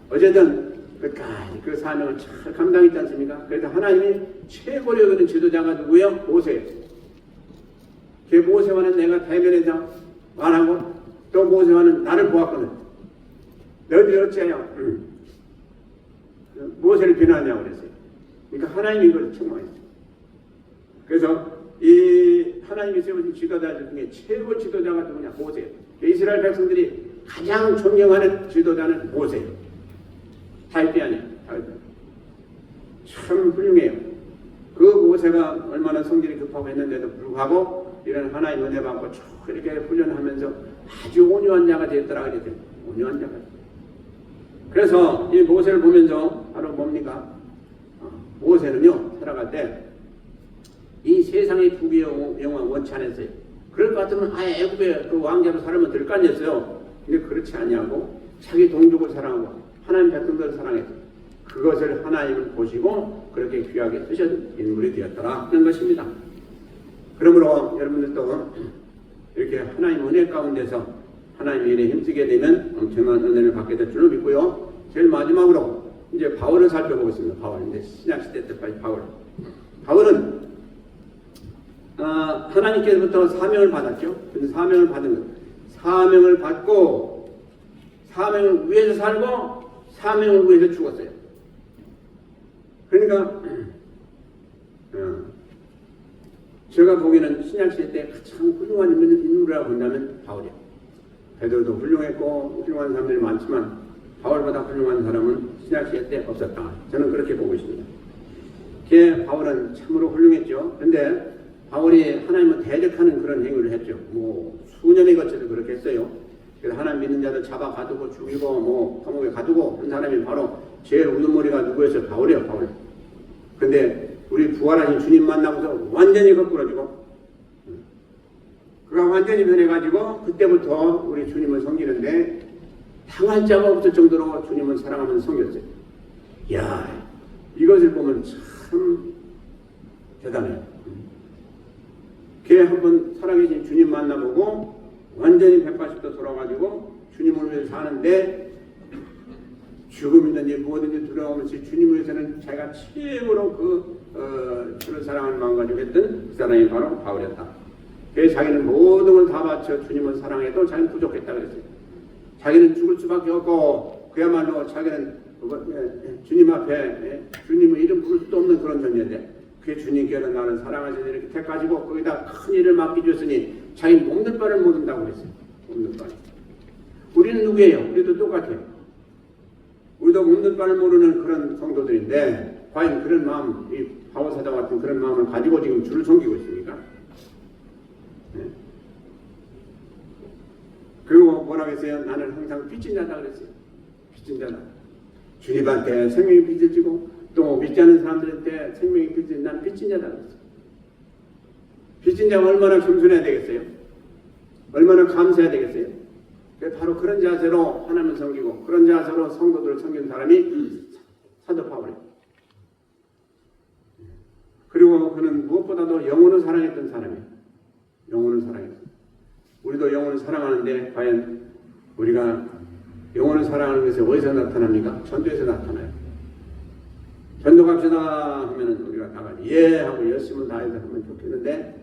어쨌든 끝까지 그 사명을 잘 감당했지 않습니까? 그래서 하나님이 최고로 여기는 지도자가 누구예요? 모세예요. 그 모세와는 내가 대면에서 말하고 또 모세와는 나를 보았거든. 너희들이 어찌하여 모세를 비난하냐고 그랬어요. 그러니까 하나님이 이걸 책망했어요. 그래서 이 하나님이 세우신 지도자들 중에 최고 지도자가 누구냐? 모세예요. 이스라엘 백성들이 가장 존경하는 지도자는 모세예요. 달비 아니에요. 달비. 참 훌륭해요. 그 모세가 얼마나 성질이 급하고 했는데도 불구하고 이런 하나님 은혜 받고 쭉 이렇게 훈련하면서 아주 온유한 자가 되었더라 그랬더니 온유한 자가. 그래서 이 모세를 보면서 바로 뭡니까? 모세는요 살아갈 때 이 세상의 부귀 영광 원치 않았어요. 그럴 것 같으면 아예 애굽에 그 왕자로 살면 될 거 아니었어요. 근데 그렇지 아니하고 자기 동족을 사랑하고 하나님 백성들을 사랑했어요. 그것을 하나님을 보시고 그렇게 귀하게 쓰신 인물이 되었더라 하는 것입니다. 그러므로 여러분들도 이렇게 하나님 은혜 가운데서 하나님 일에 힘쓰게 되면 엄청난 은혜를 받게 될 줄로 믿고요. 제일 마지막으로 이제 바울을 살펴보겠습니다. 바울. 이제 신약시대 때까지 바울. 바울은 하나님께서부터 사명을 받았죠. 근데 사명을 받은 것. 사명을 받고 사명을 위해서 살고 사명을 위해서 죽었어요. 그러니까 제가 보기에는 신약시대 때 가장 훌륭한 인물이라고 본다면 바울이에요. 베드로도 훌륭했고 훌륭한 사람들이 많지만 바울보다 훌륭한 사람은 신약시대 때 없었다. 저는 그렇게 보고 있습니다. 바울은 참으로 훌륭했죠. 그런데 바울이 하나님을 대적하는 그런 행위를 했죠. 뭐 수년에 걸쳐서 그렇게 했어요. 그래서 하나님 믿는 자들 잡아 가두고 죽이고 뭐 감옥에 가두고 한 사람이 바로 제일 우두머리가 누구였어요? 바울이에요. 바울. 근데 우리 부활하신 주님 만나고서 완전히 거꾸러지고 그가 완전히 변해가지고 그때부터 우리 주님을 섬기는데 당할 자가 없을 정도로 주님을 사랑하면서 섬겼어요. 이야, 이것을 보면 참 대단해요. 걔 한번 살아계신 주님 만나보고 완전히 180도 돌아가지고 주님을 위해서 사는데 죽음이든지 뭐든지 두려움없이 주님을 위해서는 자기가 최고로 주를 사랑하는 마음 가지고 했던 그 사람이 바로 바울이었다. 그래서 자기는 모든 걸 다 바쳐 주님을 사랑해도 자기는 부족했다 그랬어요. 자기는 죽을 수밖에 없고 그야말로 자기는 주님 앞에 주님의 이름 부를 수도 없는 그런 존재인데 그 주님께서 나를 사랑하셔서 이렇게 택하시고 거기다 큰 일을 맡겨줬으니 자기 먹는 바를 모른다고 그랬어요. 먹는 바. 우리는 누구예요? 우리도 똑같아요. 우리도 먹는 바를 모르는 그런 성도들인데 과연 그런 마음, 이 바울사장 같은 그런 마음을 가지고 지금 주를 섬기고 있습니까? 네. 그리고 뭐라고 했어요? 나는 항상 빚진 자다 그랬어요. 빚진 자다. 주님한테 생명이 빚을 지고 또 믿지 않는 사람들한테 생명이 빚진 난 빚진 자다 그랬어요. 빚진 자가 얼마나 겸손해야 되겠어요? 얼마나 감사해야 되겠어요? 바로 그런 자세로 하나님을 섬기고 그런 자세로 성도들을 섬긴 사람이 사도 바울이에요. 그리고 그는 무엇보다도 영혼을 사랑했던 사람이에요. 영혼을 사랑했어요. 우리도 영혼을 사랑하는데 과연 우리가 영혼을 사랑하는 것이 어디서 나타납니까? 전도에서 나타나요. 전도 갑시다 하면은 우리가 나가지 예 하고 열심을 다해서 하면 좋겠는데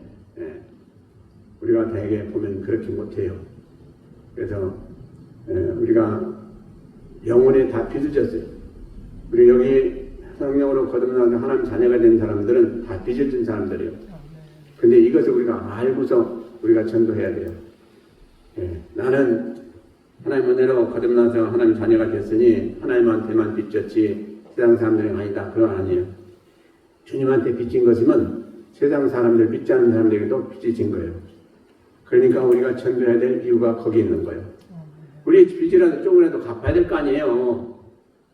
우리가 대개 보면 그렇게 못해요. 그래서 우리가 영혼에 다 빚어졌어요. 우리 여기 성령으로 거듭나서 하나님 자녀가 된 사람들은 다 빚어진 사람들이에요. 근데 이것을 우리가 알고서 우리가 전도해야 돼요. 나는 하나님 은혜로 거듭나서 하나님 자녀가 됐으니 하나님한테만 빚졌지 세상 사람들은 아니다. 그건 아니에요. 주님한테 빚진 것이면 세상 사람들 빚지 않는 사람들에게도 빚이 진 거예요. 그러니까 우리가 전도해야 될 이유가 거기 있는 거예요. 우리 빚이라도 조금이라도 갚아야 될 거 아니에요.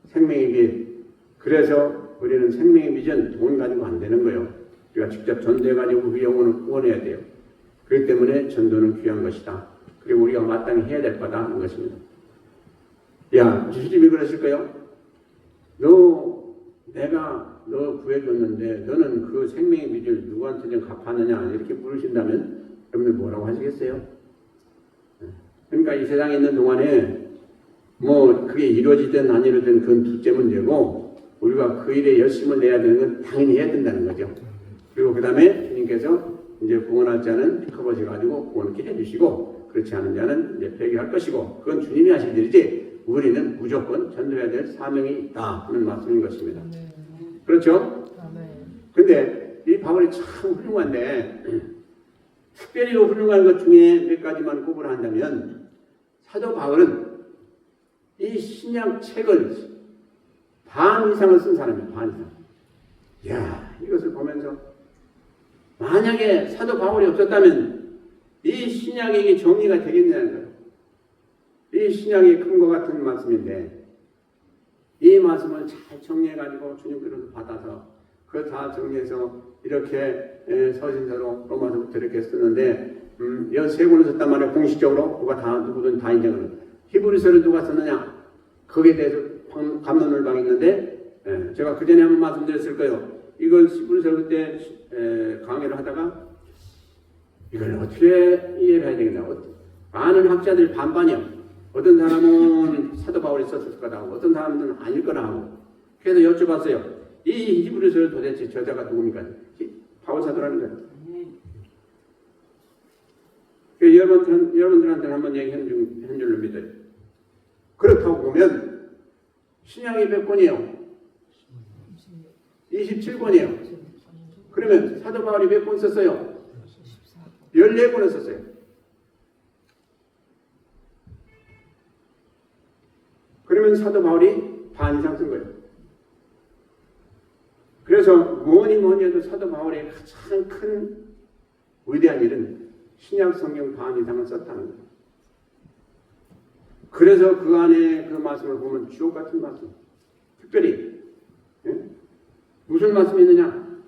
생명의 빚. 그래서 우리는 생명의 빚은 돈 가지고 안 되는 거예요. 우리가 직접 전도해가지고 그 영혼을 구원해야 돼요. 그렇기 때문에 전도는 귀한 것이다. 그리고 우리가 마땅히 해야 될 거다 하는 것입니다. 야, 주님이 그러실까요? 내가 너 구해줬는데 너는 그 생명의 빚을 누구한테 좀 갚았느냐 이렇게 물으신다면 여러분들 뭐라고 하시겠어요? 그러니까 이 세상에 있는 동안에 뭐 그게 이루어지든 안 이루어지든 그건 둘째 문제고 우리가 그 일에 열심을 내야 되는 건 당연히 해야 된다는 거죠. 그리고 그 다음에 주님께서 이제 구원할 자는 커버셔가지고 구원케 해주시고 그렇지 않은 자는 이제 폐기할 것이고 그건 주님이 하실 일이지 우리는 무조건 전도해야 될 사명이 있다 하는 말씀인 것입니다. 그렇죠? 근데 이 바울이 참 훌륭한데 특별히 훌륭한 것 중에 몇 가지만 꼽으라 한다면 사도 바울은 이 신약 책을 반 이상을 쓴 사람이에요. 반 이상. 이야, 이것을 보면서 만약에 사도 바울이 없었다면 이 신약이 이게 정리가 되겠냐는 거예요. 이 신약이 큰것 같은 말씀인데 이 말씀을 잘 정리해가지고 주님께로서 받아서 그걸 다 정리해서 이렇게 서신서로 로마서부터 이렇게 쓰는데 이 세 권을 썼단 말이에요. 공식적으로 누가 다 누구든 다 인정하는 히브리서를 누가 썼느냐 거기에 대해서 갑론을박이 있는데 제가 그 전에 한번 말씀드렸을 거예요. 이걸 히브리서 그때 강의를 하다가 이걸 어떻게 이해를 해야 되겠냐. 많은 학자들이 반반이요. 어떤 사람은 사도 바울이 썼을 거다 하고 어떤 사람은 아닐 거라 하고 그래서 여쭤봤어요. 이 히브리서를 도대체 저자가 누굽니까? 바울 사도라는 거예요. 여러분들한테는 한번 얘기한 줄로 믿어요. 그렇다고 보면 신약이 몇 권이에요? 27권이에요. 그러면 사도 바울이 몇 권 썼어요? 14권을 썼어요. 그러면 사도 바울이 반 이상 쓴 거예요. 그래서 뭐니 해도 사도 바울의 가장 큰 위대한 일은 신약 성경 반 이상을 썼다는 거예요. 그래서 그 안에 그 말씀을 보면 주옥 같은 말씀. 특별히 무슨 말씀이 있느냐?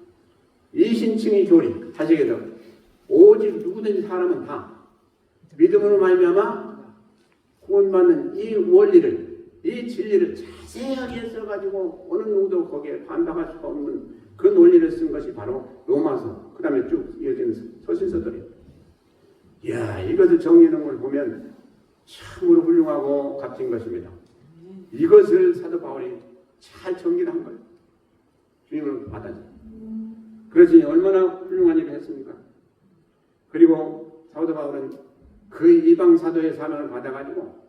이신칭이 교리. 다시 얘기해서 오직 누구든지 사람은 다 믿음으로 말미암아 구원받는 이 원리를 이 진리를 자세하게 써가지고 어느 누구도 거기에 반박할 수가 없는 그 논리를 쓴 것이 바로 로마서 그 다음에 쭉 이어지는 서신서들이에요. 이야, 이것을 정리하는 걸 보면 참으로 훌륭하고 값진 것입니다. 이것을 사도 바울이 잘 정리를 한 거예요. 주님을 받아서. 그렇지 얼마나 훌륭한 일을 했습니까? 그리고 사도 바울은 그 이방 사도의 사명을 받아가지고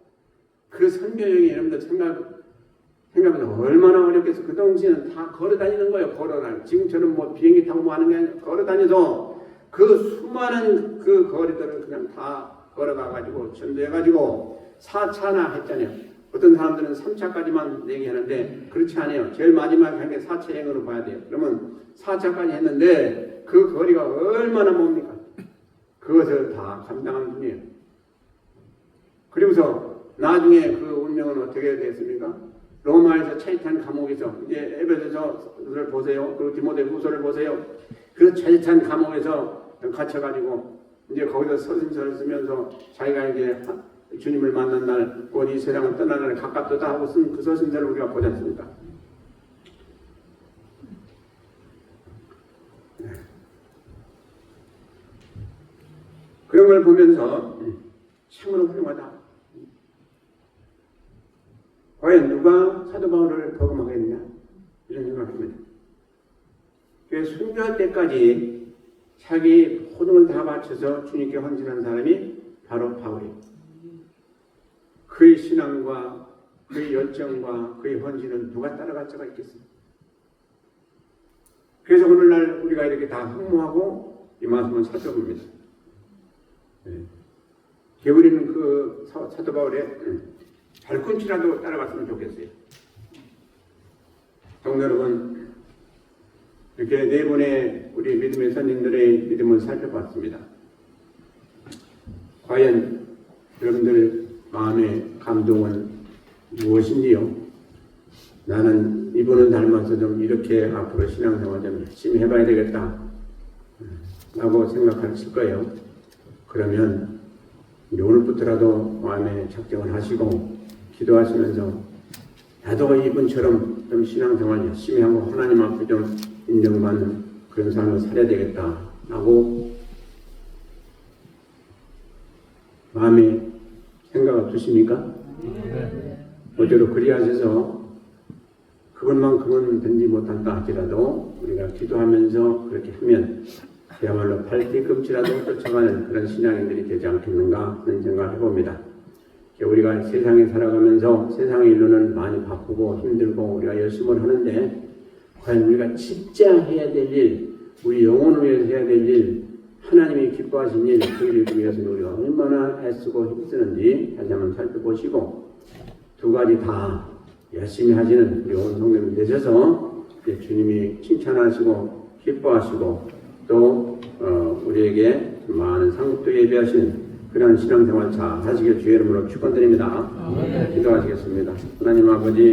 그 선교여행이 여러분들 생각보다 얼마나 어렵겠어. 그 당시에는 다 걸어다니는 거예요. 걸어다니는. 지금처럼 뭐 비행기 타고 뭐 하는 게 아니라 걸어다녀서 그 수많은 그 거리들을 그냥 다 걸어가가지고 전도해가지고 4차나 했잖아요. 어떤 사람들은 3차까지만 얘기하는데 그렇지 않아요. 제일 마지막에 한 게 4차 여행으로 봐야 돼요. 그러면 4차까지 했는데 그 거리가 얼마나 멉니까? 그것을 다 감당한 분이에요. 그리고서 나중에 그 운명은 어떻게 됐습니까? 로마에서 차이탄 감옥에서 이제 에베소서를 보세요. 그리고 디모데후서를 보세요. 그 차이탄 감옥에서 갇혀가지고 이제 거기서 서신서를 쓰면서 자기가 이제 주님을 만난 날, 곧 이 세상을 떠나는 날 가깝다 하고 쓴 그 서신서를 우리가 보지 않습니까? 그런 걸 보면서 참으로 훌륭하다. 과연 누가 사도 바울을 버금하겠느냐? 이런 생각합니다. 그래서 순교할 때까지 자기 모든 걸 다 바쳐서 주님께 헌신한 사람이 바로 바울이에요. 그의 신앙과 그의 열정과 그의 헌신은 누가 따라갈 수가 있겠습니까? 그래서 오늘날 우리가 이렇게 다 흠모하고 이 말씀을 살펴봅니다. 우리는 그 사도 바울의 발꿈치라도 따라갔으면 좋겠어요. 성도 여러분, 이렇게 네 분의 우리 믿음의 선진들의 믿음을 살펴봤습니다. 과연 여러분들 마음의 감동은 무엇인지요? 나는 이분을 닮아서 좀 이렇게 앞으로 신앙생활 좀 열심히 해봐야 되겠다 라고 생각하실 거예요. 그러면 오늘부터라도 마음에 작정을 하시고 기도하시면서 나도 이분처럼 좀 신앙생활 열심히 하고 하나님 앞에 좀 인정받는 그런 삶을 살아야 되겠다 라고 마음에 생각을 두십니까? 어제로 그리하셔서 그것만큼은 든지 못한다 할지라도 우리가 기도하면서 그렇게 하면 그야말로 발뒤꿈치라도 쫓아가는 그런 신앙인들이 되지 않겠는가 하는 생각을 해봅니다. 우리가 세상에 살아가면서 세상의 일로는 많이 바쁘고 힘들고 우리가 열심히 하는데 과연 우리가 진짜 해야 될 일, 우리 영혼을 위해서 해야 될 일, 하나님이 기뻐하신 일, 그 일을 위해서는 우리가 얼마나 애쓰고 힘쓰는지 다시 한번 살펴보시고 두 가지 다 열심히 하시는 우리 온 성도님 되셔서 주님이 칭찬하시고 기뻐하시고 또 우리에게 많은 상급도 예비하신 그런 신앙생활 잘 하시길 주의 이름으로 축원드립니다. 기도하시겠습니다. 하나님 아버지